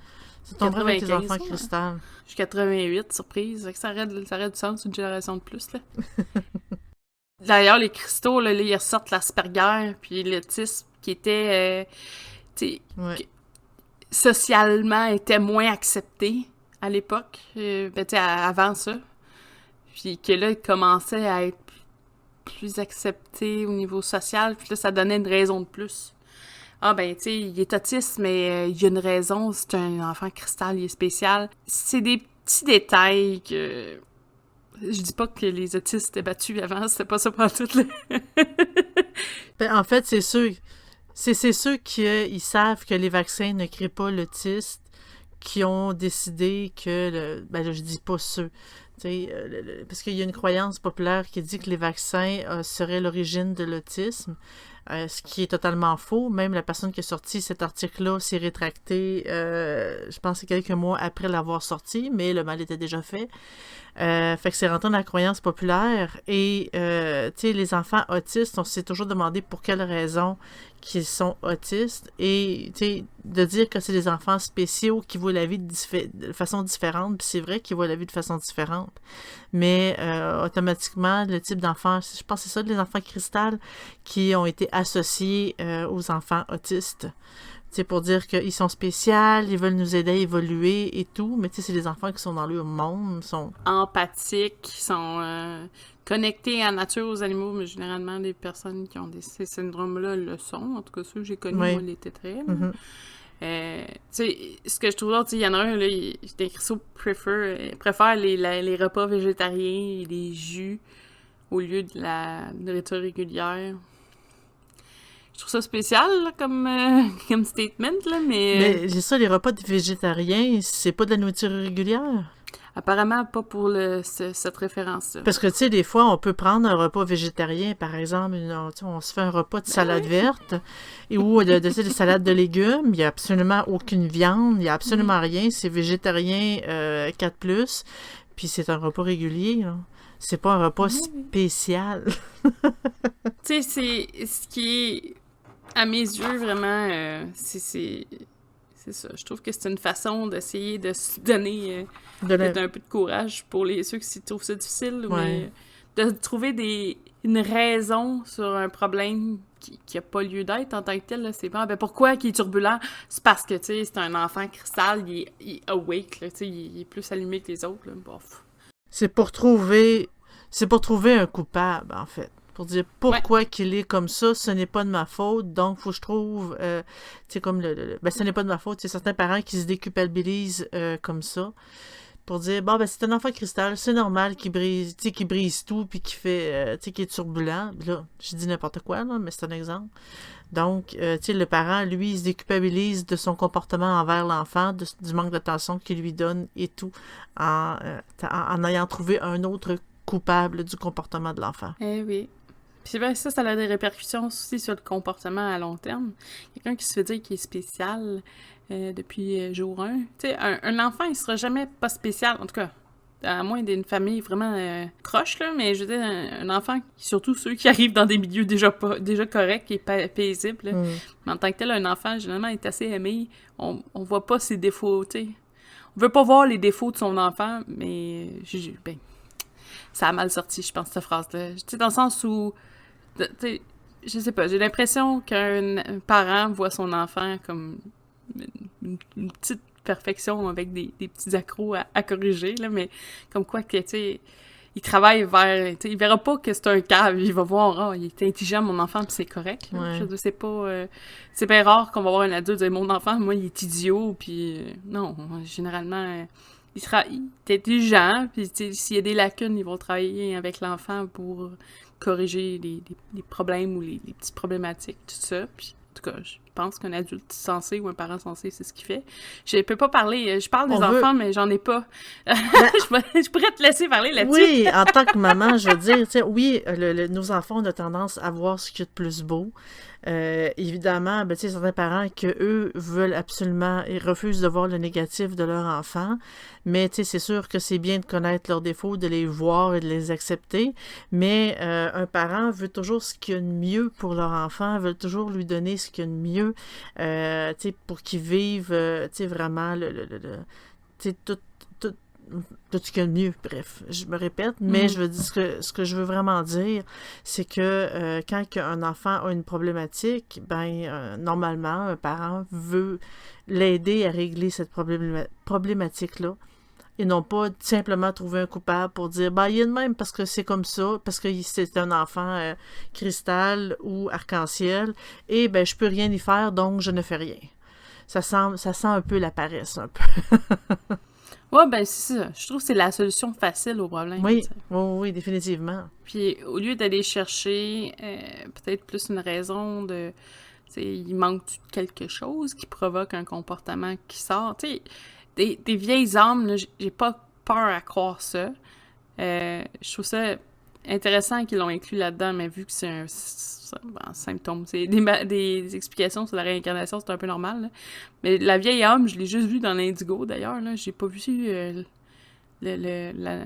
S2: Ça tomberait avec les
S1: 95,
S2: enfants
S1: ouais.
S2: cristal.
S1: Je suis 88, surprise. Fait que ça aurait du sens une génération de plus, là. D'ailleurs, les cristaux, là, ils ressortent l'Asperger, puis l'autisme, qui était, tu sais,
S2: Ouais.
S1: socialement était moins accepté à l'époque, ben, tu sais, avant ça. Puis que là, il commençait à être plus accepté au niveau social, puis là, ça donnait une raison de plus. Ah ben, tu sais, il est autiste, mais il y a une raison, c'est un enfant cristal, il est spécial. C'est des petits détails que... Je dis pas que les autistes étaient battus avant, c'était pas ça pour tout, là.
S2: Ben, en fait, c'est ceux qui ils savent que les vaccins ne créent pas l'autiste qui ont décidé que ben là, je dis pas ceux. Tu sais, parce qu'il y a une croyance populaire qui dit que les vaccins seraient l'origine de l'autisme, ce qui est totalement faux. Même la personne qui a sorti cet article-là s'est rétractée, je pense, quelques mois après l'avoir sorti, mais le mal était déjà fait. Fait que c'est rentré dans la croyance populaire. Et, tu sais, les enfants autistes, on s'est toujours demandé pour quelles raisons qu'ils sont autistes. Et, tu sais, de dire que c'est des enfants spéciaux qui voient la vie de façon différente, puis c'est vrai qu'ils voient la vie de façon différente. Mais, automatiquement, le type d'enfants, je pense que c'est ça, les enfants cristal, qui ont été associés aux enfants autistes. C'est pour dire qu'ils sont spéciaux, ils veulent nous aider à évoluer et tout, mais tu sais, c'est des enfants qui sont dans leur monde, sont...
S1: Empathiques, qui sont connectés à la nature, aux animaux, mais généralement, les personnes qui ont ces syndromes-là le sont. En tout cas, ceux que j'ai connus,
S2: Oui.
S1: moi, l'étaient très.
S2: Mm-hmm.
S1: Tu sais, ce que je trouve là, tu sais, il y en a un, là, des cristaux préfère les repas végétariens et les jus au lieu de la nourriture régulière. Je trouve ça spécial, là, comme statement, là, mais
S2: Mais j'ai ça, les repas de végétariens, c'est pas de la nourriture régulière.
S1: apparemment pas pour cette référence-là.
S2: Parce que, tu sais, des fois, on peut prendre un repas végétarien, par exemple, tu sais, on se fait un repas de salade verte, ou de salade de légumes, il n'y a absolument aucune viande, il n'y a absolument rien, c'est végétarien 4+, puis c'est un repas régulier, là. C'est pas un repas spécial.
S1: Tu sais, c'est ce qui est, à mes yeux, vraiment, c'est ça. Je trouve que c'est une façon d'essayer de se donner peut-être un peu de courage pour ceux qui trouvent ça difficile,
S2: Ouais.
S1: mais de trouver une raison sur un problème qui a pas lieu d'être en tant que tel. Là, c'est pas, ben pourquoi il est turbulent? C'est parce que, tu sais, c'est un enfant cristal, il est awake, là, tu sais, il est plus allumé que les autres, là. Bof.
S2: C'est pour trouver un coupable, en fait. Pour dire pourquoi qu'il est comme ça, ce n'est pas de ma faute, donc faut que je trouve, tu sais, comme ben, ce n'est pas de ma faute, c'est certains parents qui se déculpabilisent comme ça, pour dire, bon, ben, c'est un enfant cristal, c'est normal qu'il brise, tu sais, qu'il brise tout, puis qu'il fait, tu sais, qu'il est turbulent. Là, je dis n'importe quoi, là, mais c'est un exemple. Donc, tu sais, le parent, lui, il se déculpabilise de son comportement envers l'enfant, du manque d'attention qu'il lui donne et tout, en ayant trouvé un autre coupable du comportement de l'enfant.
S1: Eh oui. Puis c'est vrai que ça a des répercussions aussi sur le comportement à long terme. Quelqu'un qui se fait dire qu'il est spécial depuis jour 1. Tu sais, un enfant, il sera jamais pas spécial, en tout cas, à moins d'une famille vraiment croche, là, mais je veux dire, un enfant, surtout ceux qui arrivent dans des milieux déjà corrects et paisibles, là. Mais en tant que tel, un enfant, généralement, est assez aimé. On voit pas ses défauts, tu sais. On veut pas voir les défauts de son enfant, mais ben, ça a mal sorti, je pense, cette phrase-là. Tu sais, dans le sens où, tu sais, je sais pas, j'ai l'impression qu'un parent voit son enfant comme une petite perfection avec des petits accros à corriger, là, mais comme quoi que, tu sais, il travaille vers... Tu sais, il verra pas que c'est un cave, il va voir, il est intelligent, mon enfant, puis c'est correct. Là.
S2: Ouais.
S1: Je sais pas... c'est bien rare qu'on va voir un adulte dire, mon enfant, moi, il est idiot, puis non, généralement... il est intelligent, puis s'il y a des lacunes, ils vont travailler avec l'enfant pour corriger les problèmes ou les petites problématiques, tout ça. Puis, en tout cas, pense qu'un adulte sensé ou un parent sensé, c'est ce qu'il fait. Je peux pas parler, je parle des
S2: On
S1: enfants,
S2: veut...
S1: mais j'en ai pas.
S2: Ben,
S1: Je pourrais te laisser parler là-dessus.
S2: oui, en tant que maman, je veux dire, tu sais, oui, nos enfants ont tendance à voir ce qu'il y a de plus beau. Évidemment, ben, tu sais, certains parents que eux veulent absolument et refusent de voir le négatif de leur enfant, mais tu sais, c'est sûr que c'est bien de connaître leurs défauts, de les voir et de les accepter, mais un parent veut toujours ce qu'il y a de mieux pour leur enfant, veut toujours lui donner ce qu'il y a de mieux, tu sais, pour qu'ils vivent, tu sais, vraiment tu sais, tout, tout ce qu'il y a de mieux. Bref, je me répète, mais je veux dire ce que je veux vraiment dire, c'est que quand un enfant a une problématique, normalement, un parent veut l'aider à régler cette problématique-là. Et non pas simplement trouver un coupable pour dire il est de même parce que c'est comme ça, parce que c'est un enfant cristal ou arc-en-ciel, et je peux rien y faire, donc je ne fais rien. Ça sent un peu la paresse, un peu.
S1: Ouais, ben c'est ça. Je trouve que c'est la solution facile au problème.
S2: Oui,
S1: t'sais.
S2: oui, définitivement.
S1: Puis au lieu d'aller chercher peut-être plus une raison de... il manque quelque chose qui provoque un comportement qui sort. Tu sais, des vieilles âmes, là, j'ai pas peur à croire ça. Je trouve ça intéressant qu'ils l'ont inclus là-dedans, mais vu que c'est un symptôme, c'est des explications sur la réincarnation, c'est un peu normal. Là. Mais la vieille âme, je l'ai juste vue dans l'Indigo, d'ailleurs. Là, j'ai pas vu la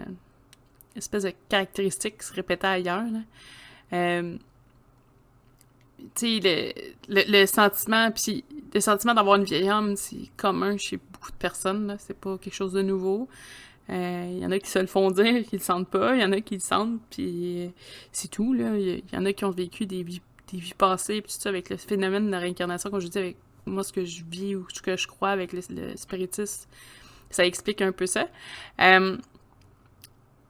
S1: espèce de caractéristique qui se répétait ailleurs. Là. Tu sais, le sentiment, puis le sentiment d'avoir une vieille âme, c'est commun chez beaucoup de personnes, là. C'est pas quelque chose de nouveau. Il y en a qui se le font dire, qui le sentent pas. Il y en a qui le sentent, puis c'est tout, là. Il y en a qui ont vécu des vies passées, puis tout ça, avec le phénomène de la réincarnation, comme je dis, avec moi, ce que je vis ou ce que je crois avec le spiritisme, ça explique un peu ça. Tu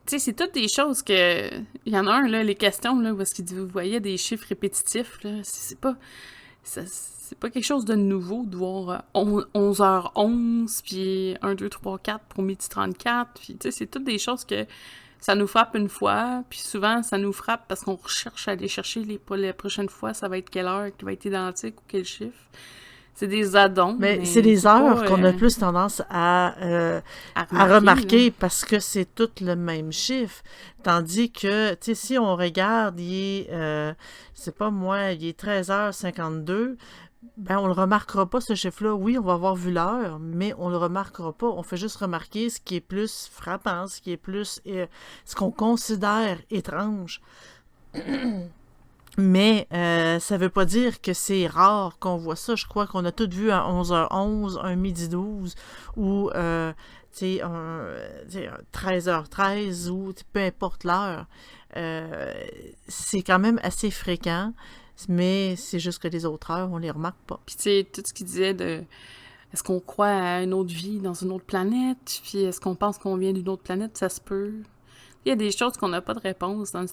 S1: sais, c'est toutes des choses que... Il y en a un, là, les questions, là, où est-ce qu'il dit, vous voyez des chiffres répétitifs, là, c'est pas quelque chose de nouveau de voir 11h11, puis 1, 2, 3, 4 pour midi 34, puis tu sais, c'est toutes des choses que ça nous frappe une fois, puis souvent, ça nous frappe parce qu'on recherche à aller chercher les prochaines fois, ça va être quelle heure qui va être identique ou quel chiffre. C'est des addons.
S2: Mais c'est les heures qu'on a plus tendance à remarquer parce que c'est tout le même chiffre. Tandis que, tu sais, si on regarde, il est 13h52, on le remarquera pas, ce chiffre-là. Oui, on va avoir vu l'heure, mais on le remarquera pas. On fait juste remarquer ce qui est plus frappant, ce qui est plus... ce qu'on considère étrange. Mais ça veut pas dire que c'est rare qu'on voit ça. Je crois qu'on a tous vu à 11h11, un midi 12, ou 13h13, ou peu importe l'heure. C'est quand même assez fréquent, mais c'est juste que les autres heures, on les remarque pas.
S1: Puis tu sais, tout ce qu'il disait de... Est-ce qu'on croit à une autre vie dans une autre planète? Puis est-ce qu'on pense qu'on vient d'une autre planète? Ça se peut. Il y a des choses qu'on n'a pas de réponse. Dans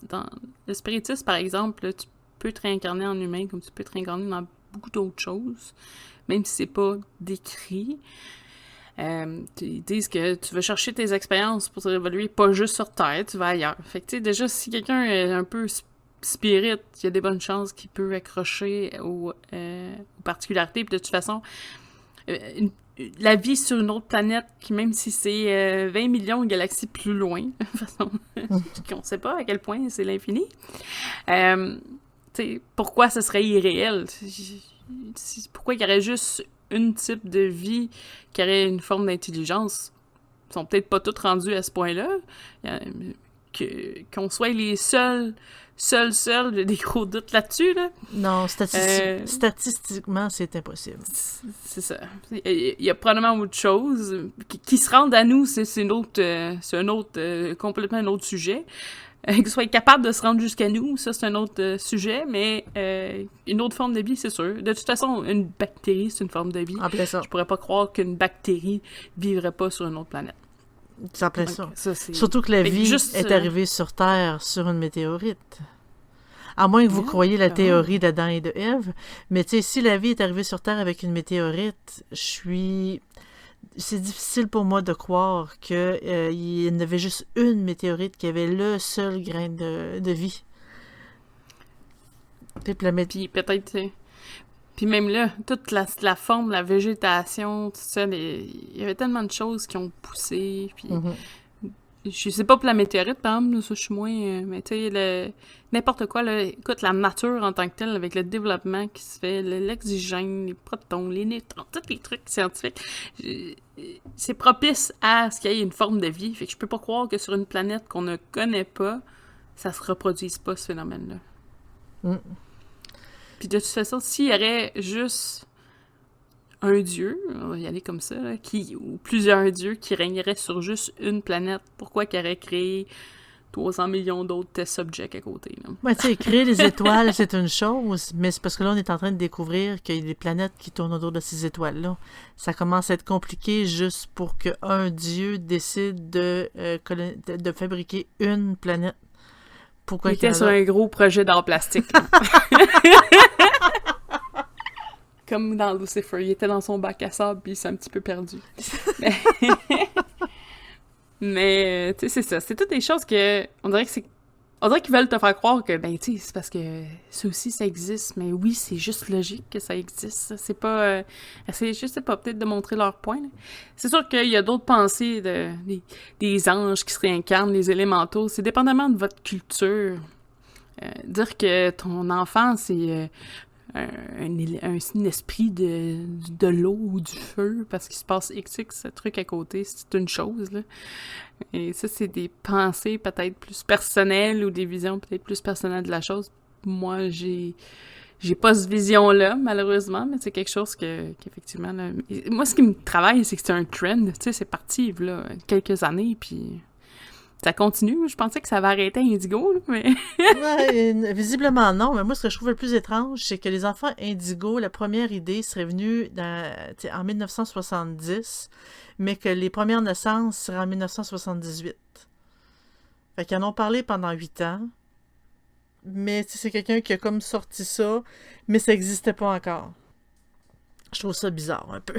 S1: le spiritisme, par exemple, là, tu peux te réincarner en humain comme tu peux te réincarner dans beaucoup d'autres choses, même si c'est pas décrit. Ils disent que tu vas chercher tes expériences pour te réévoluer pas juste sur Terre, tu vas ailleurs. Fait que, tu sais, déjà, si quelqu'un est un peu spirit, il y a des bonnes chances qu'il peut accrocher aux particularités. Puis de toute façon, la vie sur une autre planète, qui même si c'est 20 millions de galaxies plus loin, de toute façon, qu'on sait pas à quel point c'est l'infini, pourquoi ce serait irréel? Pourquoi il y aurait juste une type de vie qui aurait une forme d'intelligence? Ils sont peut-être pas tous rendus à ce point-là. Qu'on soit les seuls, j'ai des gros doutes là-dessus, là.
S2: Non, statistiquement, c'est impossible.
S1: C'est ça. Il y a probablement autre chose. Qui se rende à nous, c'est un autre complètement un autre sujet. Qu'ils soient capables de se rendre jusqu'à nous, ça, c'est un autre sujet, mais une autre forme de vie, c'est sûr. De toute façon, une bactérie, c'est une forme de vie. Je pourrais pas croire qu'une bactérie vivrait pas sur une autre planète.
S2: Ça plaît ça. Surtout que la vie est arrivée sur Terre sur une météorite. À moins que vous croyiez la théorie d'Adam et de Ève. Mais tu sais, si la vie est arrivée sur Terre avec une météorite, c'est difficile pour moi de croire qu'il y en avait juste une météorite qui avait le seul grain de vie.
S1: Puis peut-être... Puis même là, toute la forme, la végétation, tout ça, il y avait tellement de choses qui ont poussé, puis... Je sais pas pour la météorite, par exemple, là, ça, je suis moins... mais tu sais, n'importe quoi, là, écoute, la nature en tant que telle, avec le développement qui se fait, l'oxygène, les protons, les neutrons, tous les trucs scientifiques, c'est propice à ce qu'il y ait une forme de vie. Fait que je peux pas croire que sur une planète qu'on ne connaît pas, ça se reproduise pas, ce phénomène-là. Puis de toute façon, s'il y aurait juste un dieu, on va y aller comme ça, là, ou plusieurs dieux qui régneraient sur juste une planète, pourquoi qu'il aurait créé 300 millions d'autres test subjects à côté? Là?
S2: Ouais, tu sais, créer les étoiles, c'est une chose, mais c'est parce que là, on est en train de découvrir qu'il y a des planètes qui tournent autour de ces étoiles-là. Ça commence à être compliqué juste pour qu'un dieu décide de fabriquer une planète. Pourquoi
S1: il était sur un gros projet d'art plastique. Comme dans Lucifer, il était dans son bac à sable puis il s'est un petit peu perdu. Mais tu sais, c'est ça. C'est toutes des choses que... On dirait qu'ils veulent te faire croire que, ben, tu sais, c'est parce que ça aussi, ça existe. Mais oui, c'est juste logique que ça existe. C'est pas... je sais pas, peut-être de montrer leur point. Là. C'est sûr qu'il y a d'autres pensées des anges qui se réincarnent, les élémentaux. C'est dépendamment de votre culture. Dire que ton enfant, c'est... un esprit de l'eau ou du feu, parce qu'il se passe XX truc à côté, c'est une chose, là. Et ça, c'est des pensées peut-être plus personnelles ou des visions peut-être plus personnelles de la chose. Moi, j'ai pas cette vision-là, malheureusement, mais c'est quelque chose qu'effectivement... Là, moi, ce qui me travaille, c'est que c'est un trend, tu sais, c'est parti, là, quelques années, puis... Ça continue. Je pensais que ça va arrêter à Indigo, là, mais...
S2: Ouais, visiblement non, mais moi, ce que je trouve le plus étrange, c'est que les enfants Indigo, la première idée serait venue en 1970, mais que les premières naissances seraient en 1978. Fait qu'ils en ont parlé pendant 8 ans, mais c'est quelqu'un qui a comme sorti ça, mais ça n'existait pas encore. Je trouve ça bizarre, un peu.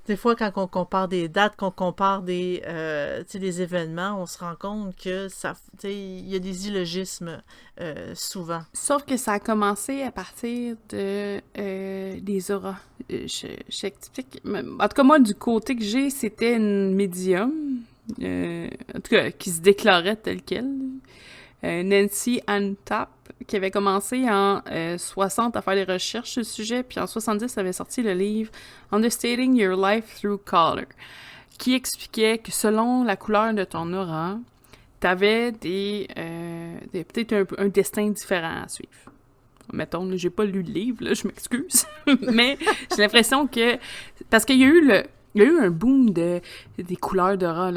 S2: Des fois, quand on compare des dates, qu'on compare des événements, on se rend compte que il y a des illogismes souvent.
S1: Sauf que ça a commencé à partir de des auras. Je t'explique. En tout cas, moi, du côté que j'ai, c'était une médium, en tout cas, qui se déclarait telle qu'elle. Nancy Ann Tapp, qui avait commencé en 60 à faire des recherches sur le sujet, puis en 70, elle avait sorti le livre Understanding Your Life Through Color, qui expliquait que selon la couleur de ton aura, t'avais peut-être un destin différent à suivre. Mettons, là, j'ai pas lu le livre, là, je m'excuse, mais j'ai l'impression que... Parce qu'il y a eu un boom des couleurs d'aura,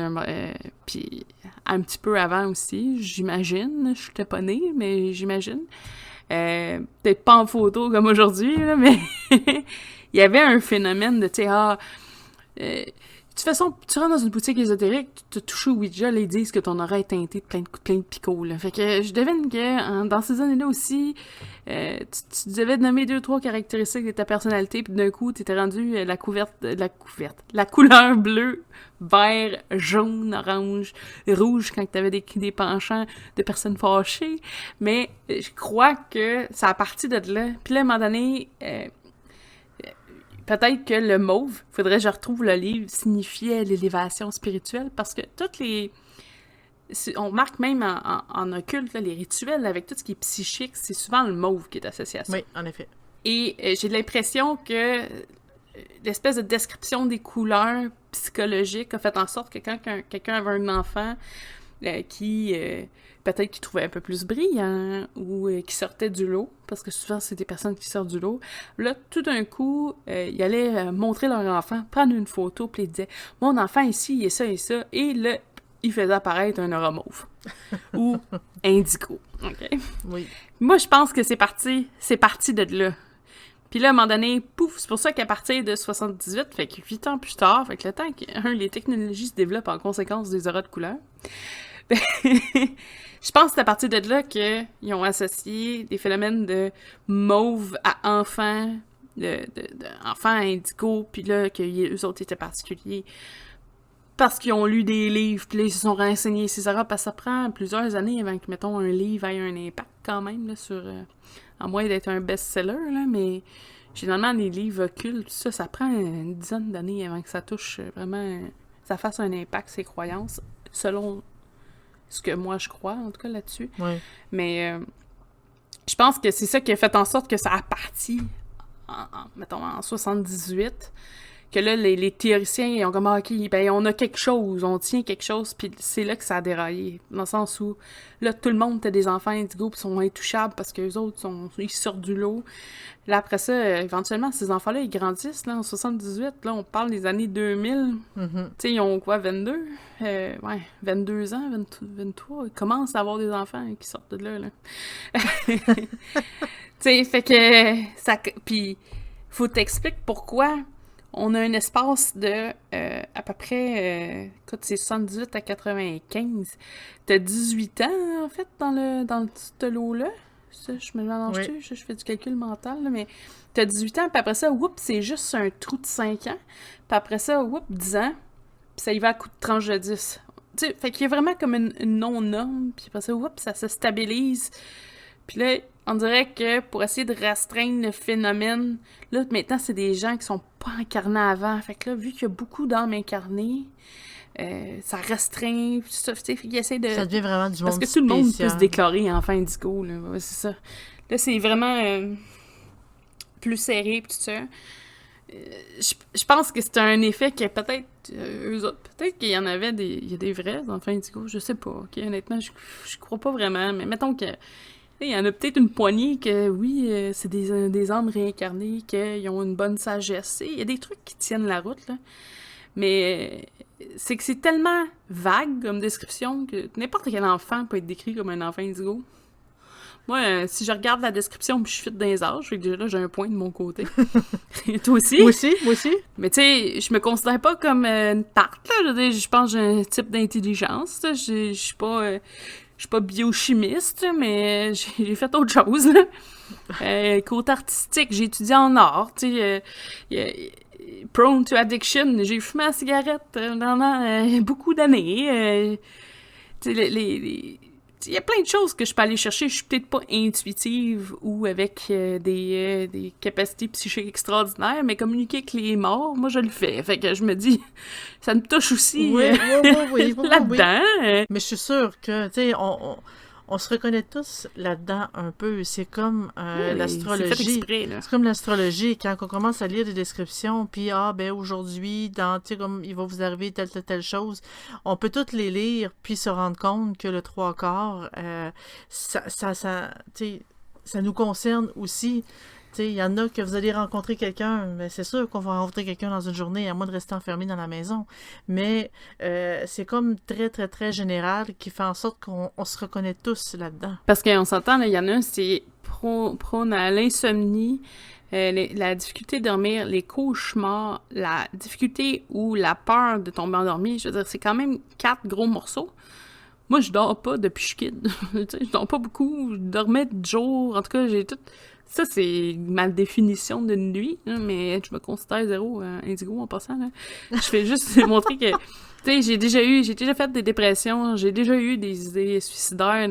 S1: puis un petit peu avant aussi, j'imagine. Je n'étais pas née, mais j'imagine. Peut-être pas en photo comme aujourd'hui, là, mais il y avait un phénomène de, tu sais, de toute façon, tu rentres dans une boutique ésotérique, tu te touches au Ouija, là, ils disent que ton aura est teintée de plein de picots, là. Fait que je devine que dans ces années-là aussi, tu devais nommer 2-3 caractéristiques de ta personnalité, puis d'un coup, t'étais rendu la couleur bleue, vert, jaune, orange, rouge, quand t'avais des penchants de personnes fâchées. Mais je crois que ça a parti de là. Puis là, à un moment donné... peut-être que le mauve, faudrait que je retrouve le livre, signifiait l'élévation spirituelle, parce que on remarque même en occulte, là, les rituels avec tout ce qui est psychique, c'est souvent le mauve qui est associé à ça.
S2: Oui, en effet.
S1: Et j'ai l'impression que l'espèce de description des couleurs psychologiques a fait en sorte que quand quelqu'un avait un enfant qui... peut-être qu'il trouvait un peu plus brillant ou qui sortait du lot, parce que souvent, c'est des personnes qui sortent du lot. Là, tout d'un coup, ils allaient montrer leur enfant, prendre une photo, puis ils disaient « Mon enfant ici, il est ça et ça », et là, ils faisaient apparaître un aura mauve ou indigo. Okay?
S2: Oui.
S1: Moi, je pense que c'est parti de là. Puis là, à un moment donné, pouf, c'est pour ça qu'à partir de 78, fait que 8 ans plus tard, fait que le temps que, les technologies se développent en conséquence des auras de couleur, je pense que c'est à partir de là qu'ils ont associé des phénomènes de mauve à enfants, enfants indigo, puis là, qu'eux autres étaient particuliers. Parce qu'ils ont lu des livres, puis là, ils se sont renseignés, etc. Parce que ça prend plusieurs années avant que, mettons, un livre ait un impact. quand même, là, sur... à moins d'être un best-seller, là, mais généralement, les livres occultes, tout ça, ça prend une dizaine d'années avant que ça touche vraiment... ça fasse un impact, ses croyances, selon ce que moi je crois, en tout cas, là-dessus.
S2: Oui.
S1: Mais je pense que c'est ça qui a fait en sorte que ça a parti, mettons, en 78, que là, les théoriciens, ils ont comme, OK, ben, on a quelque chose, on tient quelque chose, puis c'est là que ça a déraillé. Dans le sens où, là, tout le monde a des enfants indigo, puis sont intouchables parce qu'eux autres, ils sortent du lot. Là, après ça, éventuellement, ces enfants-là, ils grandissent, là, en 78, là, on parle des années 2000. Tu sais, ils ont quoi, 22? 22 ans, 23, ils commencent à avoir des enfants qui sortent de là, là. Tu sais, fait que, ça... Puis, faut t'expliquer pourquoi on a un espace de à peu près, écoute, c'est 78 à 95. T'as 18 ans, en fait, dans ce lot-là. Ça, je me mélange-tu?
S2: Oui.
S1: Je fais du calcul mental, là, mais t'as 18 ans, puis après ça, whoop, c'est juste un trou de 5 ans. Puis après ça, whoop, 10 ans, puis ça y va à coup de tranche de 10. Tu sais, fait qu'il y a vraiment comme une non-norme, puis après ça, whoop, ça se stabilise. Puis là, on dirait que pour essayer de restreindre le phénomène, là, maintenant, c'est des gens qui sont pas incarnés avant. Fait que là, vu qu'il y a beaucoup d'âmes incarnées, ça restreint, tout ça, tu sais, ils essaient de...
S2: Ça devient vraiment du monde
S1: Parce que tout le monde
S2: spécial.
S1: peut se déclarer enfant indigo, là, ouais, c'est ça. Là, c'est vraiment plus serré, pis tout ça. Je pense que c'est un effet que peut-être eux autres, peut-être qu'il y en avait il y a des vrais enfants indigo, je sais pas, ok, honnêtement, je crois pas vraiment, mais mettons que il y en a peut-être une poignée que, oui, c'est des âmes réincarnées, qu'ils ont une bonne sagesse. Il y a des trucs qui tiennent la route, là. Mais c'est que c'est tellement vague comme description que n'importe quel enfant peut être décrit comme un enfant indigo. Moi, si je regarde la description puis je fit dans les âges, fait que déjà là, j'ai un point de mon côté. Toi aussi?
S2: Moi aussi.
S1: Mais tu sais, je me considère pas comme une tarte, là. Je veux dire, je pense que j'ai un type d'intelligence, là. Je suis pas biochimiste, mais j'ai fait autre chose, là. Côté artistique, j'ai étudié en art, tu sais. Prone to addiction, j'ai fumé la cigarette pendant beaucoup d'années. Tu sais, il y a plein de choses que je peux aller chercher. Je suis peut-être pas intuitive ou avec des capacités psychiques extraordinaires, mais communiquer avec les morts, moi, je le fais. Fait que je me dis, ça me touche aussi
S2: Oui.
S1: là-dedans.
S2: Mais je suis sûre que, tu sais, on se reconnaît tous là-dedans un peu. C'est comme l'astrologie.
S1: C'est fait exprès, là.
S2: C'est comme l'astrologie. Quand on commence à lire des descriptions, puis aujourd'hui, tu sais, comme il va vous arriver telle chose, on peut toutes les lire, puis se rendre compte que le trois quarts, tu sais, ça nous concerne aussi. Il y en a que vous allez rencontrer quelqu'un, mais c'est sûr qu'on va rencontrer quelqu'un dans une journée, à moins de rester enfermé dans la maison. Mais c'est comme très, très, très général qui fait en sorte qu'on se reconnaît tous là-dedans.
S1: Parce qu'on s'entend, il y en a un, c'est prône à l'insomnie, la difficulté de dormir, les cauchemars, la difficulté ou la peur de tomber endormi. Je veux dire, c'est quand même 4 gros morceaux. Moi, je dors pas depuis que je suis kid. Je dors pas beaucoup. Je dormais de jour. En tout cas, j'ai tout... Ça, c'est ma définition d'une nuit, là, mais je me considère zéro indigo en passant. Là. Je fais juste montrer que, tu sais, j'ai déjà fait des dépressions, j'ai déjà eu des idées suicidaires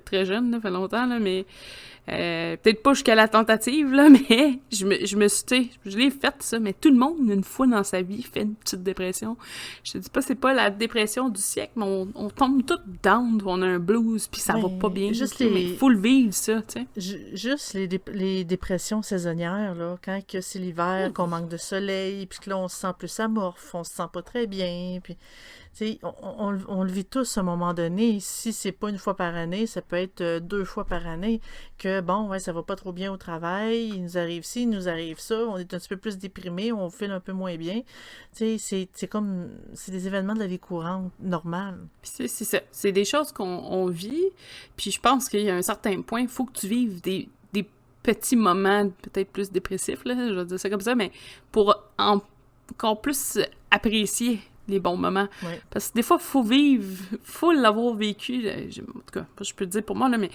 S1: très jeune, là, fait longtemps, là, mais peut-être pas jusqu'à la tentative, là, mais je me suis, tu sais, je l'ai faite, ça, mais tout le monde, une fois dans sa vie, fait une petite dépression. Je te dis pas, c'est pas la dépression du siècle, mais on tombe tout down, on a un blues, puis ça va pas bien. Mais il faut le vivre, ça, tu sais.
S2: Juste les dépressions saisonnières, là, quand que c'est l'hiver, qu'on manque de soleil, puis que là, on se sent plus amorphe, on se sent pas très bien, puis... T'sais, on le vit tous à un moment donné. Si c'est pas une fois par année, ça peut être 2 fois par année que, bon, ouais, ça va pas trop bien au travail, il nous arrive ci, il nous arrive ça, on est un petit peu plus déprimé, on file un peu moins bien. C'est comme, c'est des événements de la vie courante, normale.
S1: Puis c'est ça. C'est des choses qu'on vit, puis je pense qu'il y a un certain point, il faut que tu vives des petits moments peut-être plus dépressifs, là, je vais dire ça comme ça, mais pour encore plus apprécier les bons moments.
S2: Oui.
S1: Parce que des fois, faut l'avoir vécu. En tout cas, je peux le dire pour moi, là, mais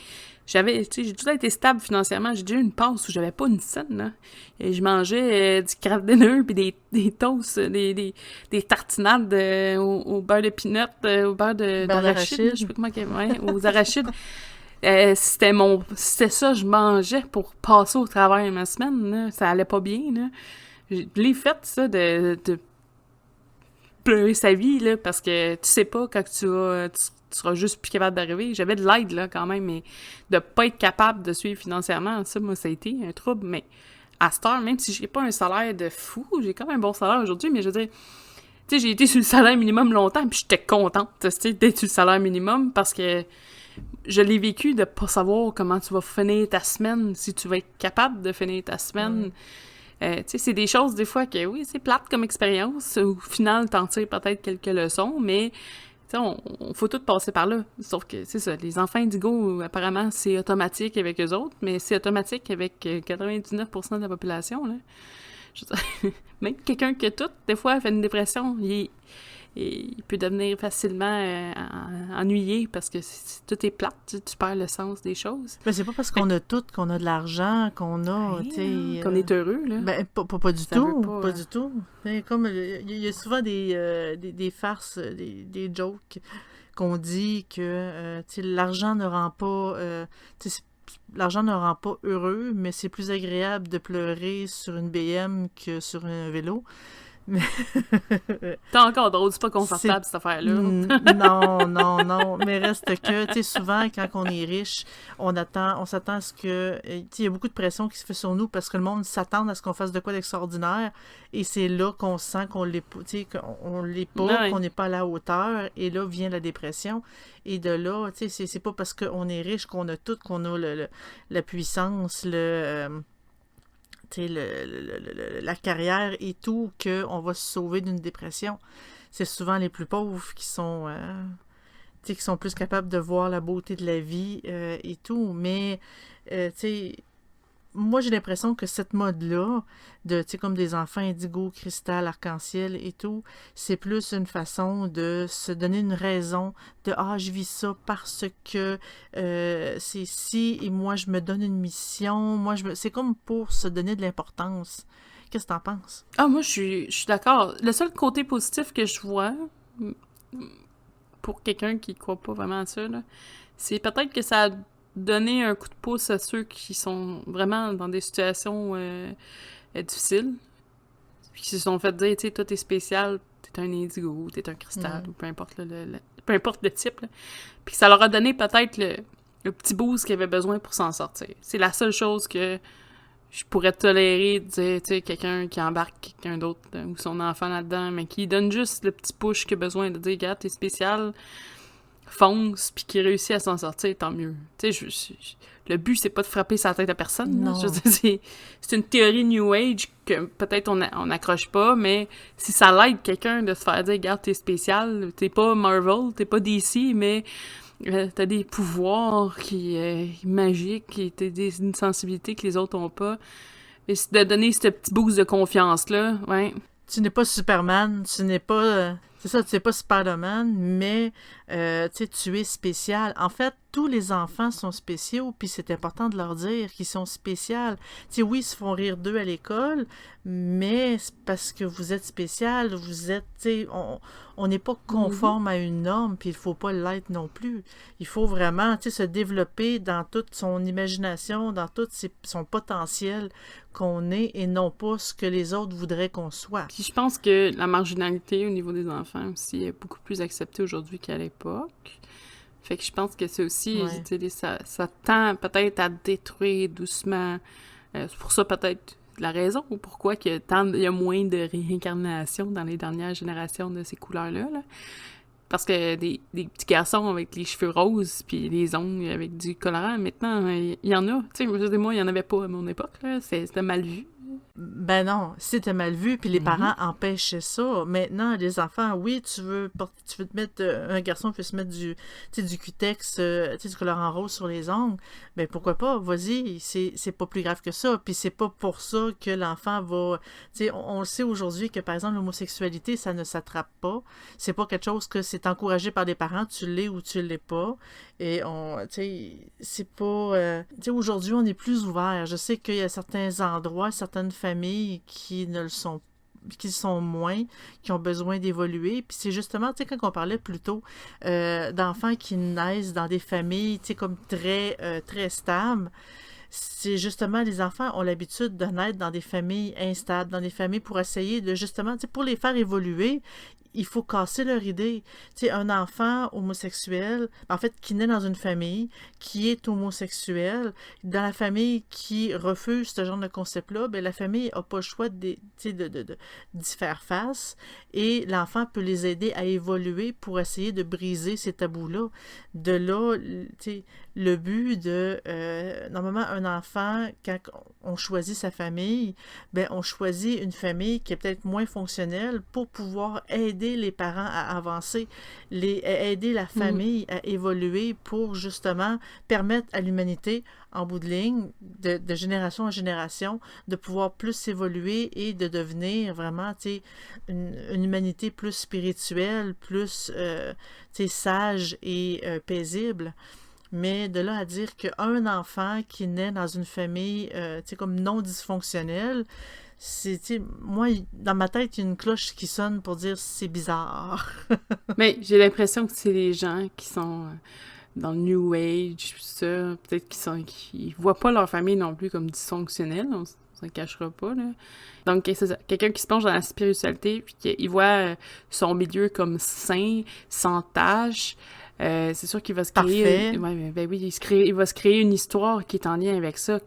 S1: j'ai toujours été stable financièrement. J'ai déjà eu une passe où j'avais pas une scène, là. Et je mangeais du craft dinner, puis des toasts, des tartinades au beurre de peanut, au beurre d'arachide. Je sais pas comment... Ouais, aux arachides. C'était ça, je mangeais pour passer au travers ma semaine, là. Ça allait pas bien, là. Je l'ai fait, ça, de pleurer sa vie, là, parce que tu sais pas quand tu seras juste plus capable d'arriver. J'avais de l'aide, là, quand même, mais de pas être capable de suivre financièrement, ça, moi, ça a été un trouble, mais à cette heure, même si j'ai pas un salaire de fou, j'ai quand même un bon salaire aujourd'hui, mais je veux dire, tu sais, j'ai été sur le salaire minimum longtemps, puis j'étais contente, tu sais, d'être sur le salaire minimum, parce que je l'ai vécu de pas savoir comment tu vas finir ta semaine, si tu vas être capable de finir ta semaine. Tu sais, c'est des choses, des fois, que oui, c'est plate comme expérience. Au final, t'en tires peut-être quelques leçons, mais tu sais, on faut tout passer par là. Sauf que, c'est ça, les enfants indigos, apparemment, c'est automatique avec eux autres, mais c'est automatique avec 99% de la population, là. Je veux dire, même quelqu'un qui a tout, des fois, fait une dépression, il peut devenir facilement ennuyé parce que tout est plate, tu perds le sens des choses.
S2: Mais c'est pas parce qu'on a tout, qu'on a de l'argent, qu'on a, tu sais...
S1: Qu'on est heureux, là.
S2: Ben, pas du
S1: Ça
S2: tout,
S1: veut
S2: pas du tout. Mais comme, il y a souvent des farces, des jokes qu'on dit que, tu sais, l'argent ne rend pas... tu sais, l'argent ne rend pas heureux, mais c'est plus agréable de pleurer sur une BM que sur un vélo. Mais...
S1: T'es encore drôle, c'est pas confortable cette affaire-là.
S2: Non. Mais reste que, tu sais, souvent, quand on est riche, on s'attend à ce que... Tu sais, il y a beaucoup de pression qui se fait sur nous parce que le monde s'attend à ce qu'on fasse de quoi d'extraordinaire. Et c'est là qu'on sent qu'on l'est pas, tu sais, qu'on l'est pas,
S1: Ouais.
S2: qu'on n'est pas à la hauteur. Et là vient la dépression. Et de là, tu sais, c'est pas parce qu'on est riche qu'on a tout, qu'on a la puissance, tu sais, la carrière et tout, qu'on va se sauver d'une dépression. C'est souvent les plus pauvres qui sont, tu sais, qui sont plus capables de voir la beauté de la vie et tout. Mais, tu sais, moi, j'ai l'impression que cette mode-là, tu sais, comme des enfants indigo, cristal, arc-en-ciel et tout, c'est plus une façon de se donner une raison de « je vis ça parce que c'est ici et moi, je me donne une mission. » C'est comme pour se donner de l'importance. Qu'est-ce que t'en penses?
S1: Ah, moi, je suis d'accord. Le seul côté positif que je vois, pour quelqu'un qui croit pas vraiment à ça, là, c'est peut-être que ça a donné un coup de pouce à ceux qui sont vraiment dans des situations difficiles, puis qui se sont fait dire, tu sais, toi, t'es spécial, t'es un indigo, t'es un cristal, ou peu importe peu importe le type, là. Puis ça leur a donné peut-être le petit boost qu'ils avaient besoin pour s'en sortir. C'est la seule chose que je pourrais tolérer de dire, tu sais, quelqu'un qui embarque quelqu'un d'autre ou son enfant là-dedans, mais qui donne juste le petit push qu'il a besoin de dire, regarde, t'es spécial, fonce, puis qui réussit à s'en sortir, tant mieux. Tu sais, le but, c'est pas de frapper sa tête à personne. Là.
S2: Non.
S1: Je veux dire, c'est une théorie New Age que peut-être on n'accroche pas, mais si ça l'aide quelqu'un de se faire dire, regarde, t'es spécial, t'es pas Marvel, t'es pas DC, mais t'as des pouvoirs magiques, et une sensibilité que les autres ont pas. Et c'est de donner ce petit boost de confiance-là, ouais.
S2: Tu n'es pas Superman, tu n'es pas... c'est ça, tu n'es pas Spider-Man, mais tu sais, tu es spécial. En fait, tous les enfants sont spéciaux, puis c'est important de leur dire qu'ils sont spéciaux. Tu sais, oui, ils se font rire d'eux à l'école, mais c'est parce que vous êtes spécial, vous êtes, tu sais, on n'est pas conforme à une norme, puis il faut pas l'être non plus. Il faut vraiment, tu sais, se développer dans toute son imagination, dans tout son potentiel qu'on est, et non pas ce que les autres voudraient qu'on soit.
S1: Puis je pense que la marginalité au niveau des enfants aussi est beaucoup plus acceptée aujourd'hui qu'à l'époque. Fait que je pense que c'est aussi,
S2: Ouais.
S1: tu sais, ça tend peut-être à détruire doucement. C'est pour ça peut-être la raison ou pourquoi il y a moins de réincarnation dans les dernières générations de ces couleurs-là. Là. Parce que des petits garçons avec les cheveux roses puis les ongles avec du colorant, maintenant, il y en a. Tu sais, moi, il y en avait pas à mon époque. Là. C'était mal vu.
S2: Ben non, c'était mal vu, puis les parents empêchaient ça. Maintenant, les enfants, oui, tu veux te mettre, un garçon peut se mettre tu sais, du cutex, tu sais, du colorant rose sur les ongles, ben pourquoi pas, vas-y, c'est pas plus grave que ça, puis c'est pas pour ça que l'enfant va, tu sais, on le sait aujourd'hui que, par exemple, l'homosexualité, ça ne s'attrape pas, c'est pas quelque chose que c'est encouragé par les parents, tu l'es ou tu l'es pas, et tu sais, c'est pas, tu sais, aujourd'hui, on est plus ouvert, je sais qu'il y a certains endroits, certaines familles qui ne le sont qui sont moins, qui ont besoin d'évoluer. Puis c'est justement, tu sais, quand on parlait plus tôt d'enfants qui naissent dans des familles, tu sais, comme très stables, c'est justement, les enfants ont l'habitude de naître dans des familles instables, dans des familles pour essayer de justement, tu sais, pour les faire évoluer, il faut casser leur idée. Tu sais, un enfant homosexuel, en fait, qui naît dans une famille qui est homosexuelle, dans la famille qui refuse ce genre de concept-là, ben la famille n'a pas le choix tu sais, d'y faire face et l'enfant peut les aider à évoluer pour essayer de briser ces tabous-là. De là, tu sais, le but de... normalement, un enfant, quand on choisit sa famille, ben on choisit une famille qui est peut-être moins fonctionnelle pour pouvoir aider les parents à avancer, aider la famille à évoluer pour justement permettre à l'humanité, en bout de ligne, de génération en génération, de pouvoir plus évoluer et de devenir vraiment, tu sais, une humanité plus spirituelle, plus, tu sais, sage et paisible. Mais de là à dire qu'un enfant qui naît dans une famille, tu sais, comme non dysfonctionnelle, c'est, tu sais, moi, dans ma tête, il y a une cloche qui sonne pour dire c'est bizarre.
S1: Mais j'ai l'impression que c'est les gens qui sont dans le New Age, tout ça, peut-être qui voient pas leur famille non plus comme dysfonctionnelle, on s'en cachera pas, là. Donc, c'est ça, quelqu'un qui se plonge dans la spiritualité, puis qui voit son milieu comme sain, sans tâche, c'est sûr qu'il va se créer...
S2: Parfait.
S1: Ben oui, il va se créer une histoire qui est en lien avec ça,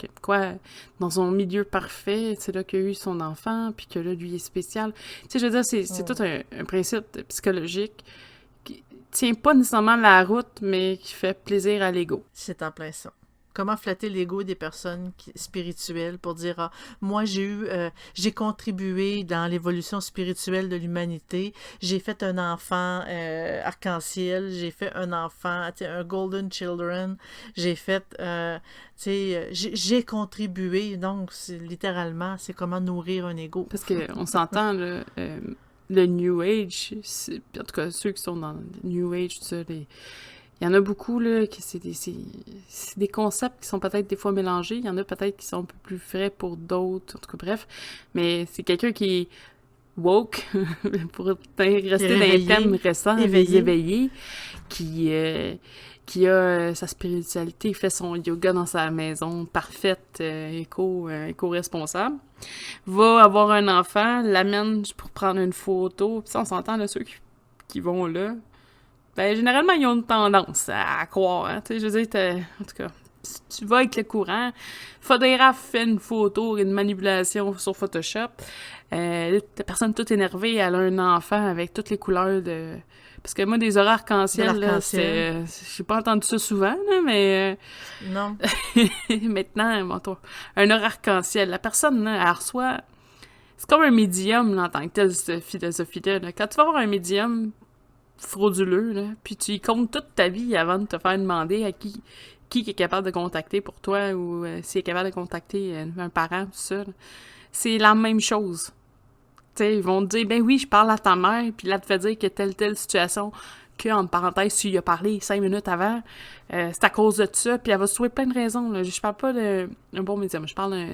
S1: dans son milieu parfait, c'est là qu'il a eu son enfant, puis que là, lui, est spécial. Tu sais, je veux dire, c'est tout un principe psychologique qui tient pas nécessairement la route, mais qui fait plaisir à l'ego.
S2: C'est en plein ça. Comment flatter l'ego des personnes spirituelles pour dire ah, moi j'ai contribué dans l'évolution spirituelle de l'humanité, j'ai fait un enfant arc-en-ciel, j'ai fait un enfant, tu sais, un golden children, j'ai fait tu sais, j'ai contribué, donc littéralement c'est comment nourrir un ego.
S1: Parce que on s'entend là, le New Age, en tout cas ceux qui sont dans le New Age, tout ça, il y en a beaucoup, là, que c'est des concepts qui sont peut-être des fois mélangés. Il y en a peut-être qui sont un peu plus frais pour d'autres. En tout cas, bref. Mais c'est quelqu'un qui est woke, pour rester dans les thèmes récents, éveillé, qui a sa spiritualité, fait son yoga dans sa maison, parfaite, éco-responsable, va avoir un enfant, l'amène pour prendre une photo. Puis ça, on s'entend, là, ceux qui vont là, ben, généralement, ils ont une tendance à croire, hein. Tu sais, je veux dire, en tout cas, si tu vas avec le courant, photographe fait une photo, une manipulation sur Photoshop, la personne toute énervée, elle a un enfant avec toutes les couleurs de... Parce que moi, des aura arc-en-ciel, là, j'ai pas entendu ça souvent, là, mais...
S2: Non.
S1: Maintenant, un aura arc-en-ciel, la personne, là, elle reçoit... C'est comme un médium, là, en tant que tel, cette philosophie-là. Là. Quand tu vas avoir un médium frauduleux, là, puis tu y comptes toute ta vie avant de te faire demander à qui est capable de contacter pour toi ou s'il est capable de contacter un parent, tout ça. Là. C'est la même chose. Tu sais, ils vont te dire, ben oui, je parle à ta mère, puis là, te fait dire que telle situation, que, entre parenthèses, tu y as parlé 5 minutes avant, c'est à cause de ça, puis elle va se trouver plein de raisons, là. Je parle pas d'un bon médium, je parle d'un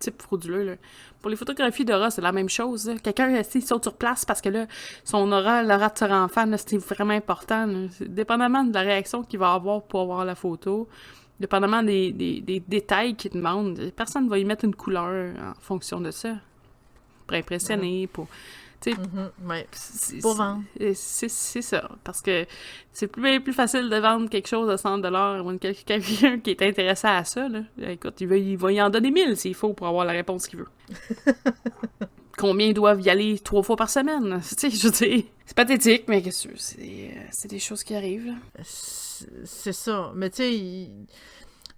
S1: type frauduleux, là. Pour les photographies d'aura, c'est la même chose, là. Quelqu'un, il saute sur place parce que là, l'aura de son enfant, là, c'était vraiment important, là. Dépendamment de la réaction qu'il va avoir pour avoir la photo, dépendamment des détails qu'il demande, personne va y mettre une couleur en fonction de ça. Pour impressionner, pour...
S2: Ouais. Pour vendre.
S1: C'est ça. Parce que c'est plus facile de vendre quelque chose à 100$ à quelqu'un qui est intéressé à ça. Là. Écoute, il va y en donner 1000 s'il faut pour avoir la réponse qu'il veut. Combien doivent y aller 3 fois par semaine? Tu sais, je veux dire, c'est pathétique, mais qu'est-ce que c'est des choses qui arrivent. Là.
S2: C'est ça. Mais tu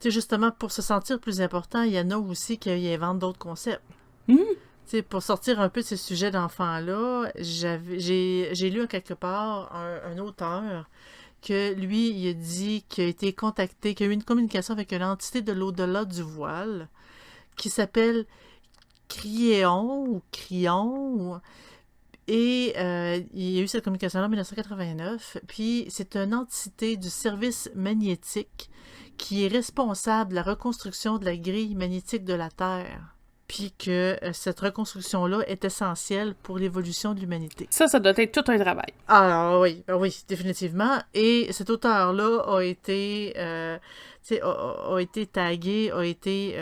S2: sais, justement, pour se sentir plus important, il y en a aussi qui inventent d'autres concepts. T'sais, pour sortir un peu de ces sujets d'enfants-là, j'ai lu quelque part un auteur que lui, il a dit qu'il a été contacté, qu'il a eu une communication avec une entité de l'au-delà du voile qui s'appelle Cryon, et il y a eu cette communication-là en 1989, puis c'est une entité du service magnétique qui est responsable de la reconstruction de la grille magnétique de la Terre. puis que cette reconstruction-là est essentielle pour l'évolution de l'humanité.
S1: Ça doit être tout un travail.
S2: Ah oui, oui, définitivement. Et cet auteur-là a été, a été tagué, a été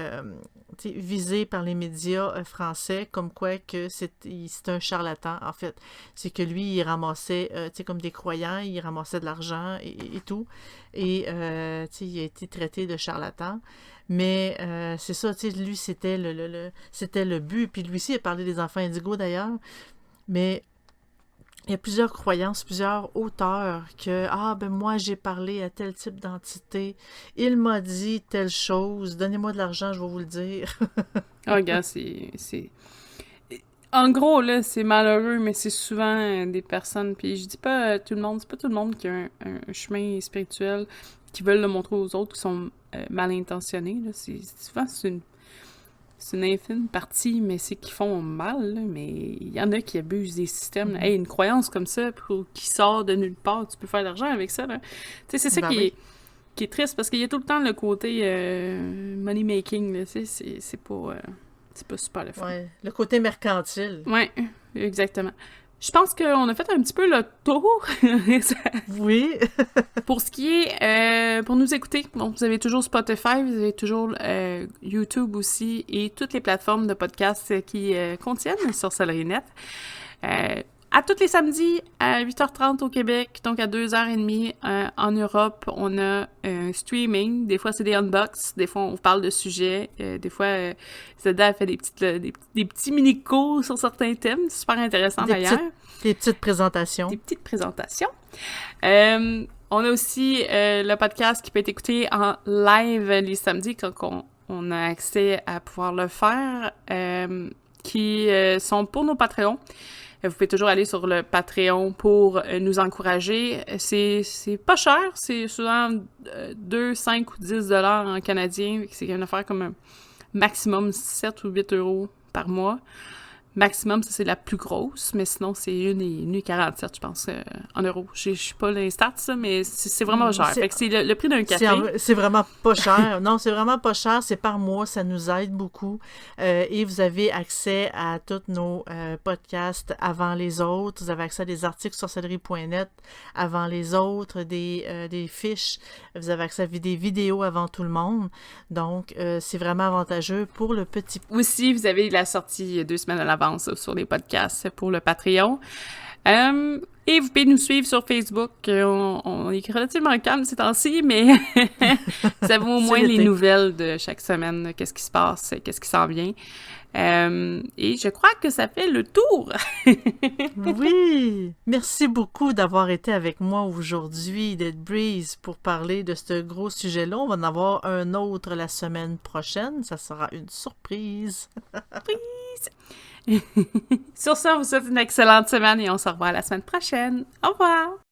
S2: visé par les médias français comme quoi que c'est un charlatan, en fait. C'est que lui, il ramassait, comme des croyants, il ramassait de l'argent et tout. Et, il a été traité de charlatan. Mais c'est ça, lui, c'était c'était le but. Puis lui aussi, il a parlé des enfants indigos, d'ailleurs. Mais il y a plusieurs croyances, plusieurs auteurs que moi j'ai parlé à tel type d'entité, il m'a dit telle chose, donnez-moi de l'argent, je vais vous le dire.
S1: Regarde, c'est... En gros, là, c'est malheureux, mais c'est souvent des personnes, puis je dis pas tout le monde, c'est pas tout le monde qui a un chemin spirituel, qui veulent le montrer aux autres, qui sont mal intentionnés, là. Souvent, c'est une infime partie, mais c'est qu'ils font mal, là. Mais il y en a qui abusent des systèmes. Hey, une croyance comme ça, qui sort de nulle part, tu peux faire de l'argent avec ça, là. Tu sais, c'est ça qui est triste, parce qu'il y a tout le temps le côté money making, là, tu sais, c'est pas super le fun.
S2: Ouais, le côté mercantile.
S1: Ouais, exactement. Je pense qu'on a fait un petit peu le tour.
S2: Oui.
S1: Pour ce qui est, pour nous écouter, donc vous avez toujours Spotify, vous avez toujours YouTube aussi et toutes les plateformes de podcasts qui contiennent sur Céleri.net. À tous les samedis à 8h30 au Québec, donc à 2h30 en Europe, on a un streaming. Des fois, c'est des unbox, des fois, on parle de sujets. Des fois, Zelda a fait des petits mini-cours sur certains thèmes. C'est super intéressant, d'ailleurs.
S2: Des petites présentations.
S1: Des petites présentations. On a aussi le podcast qui peut être écouté en live les samedis quand on a accès à pouvoir le faire, qui sont pour nos Patreons. Vous pouvez toujours aller sur le Patreon pour nous encourager. C'est pas cher, c'est souvent 2, 5 ou 10 $ en canadien. C'est une affaire comme un maximum 7 ou 8 € par mois. Maximum, ça c'est la plus grosse, mais sinon c'est 1,47 je pense, en euros. Je suis pas les stats, ça, mais c'est vraiment cher. Fait que c'est le prix d'un café.
S2: C'est vraiment pas cher. Non, c'est vraiment pas cher. C'est par mois, ça nous aide beaucoup. Et vous avez accès à tous nos podcasts avant les autres. Vous avez accès à des articles sur Céleri.net avant les autres, des fiches. Vous avez accès à des vidéos avant tout le monde. Donc, c'est vraiment avantageux pour le petit...
S1: Aussi, vous avez la sortie 2 semaines à l'avance sur les podcasts pour le Patreon. Et vous pouvez nous suivre sur Facebook. On est relativement calme ces temps-ci, mais vous avez au moins les nouvelles de chaque semaine, qu'est-ce qui se passe, qu'est-ce qui s'en vient. Et je crois que ça fait le tour.
S2: Oui! Merci beaucoup d'avoir été avec moi aujourd'hui, Dead Breeze, pour parler de ce gros sujet-là. On va en avoir un autre la semaine prochaine. Ça sera une surprise.
S1: Surprise! Sur ça, on vous souhaite une excellente semaine et on se revoit la semaine prochaine. Au revoir!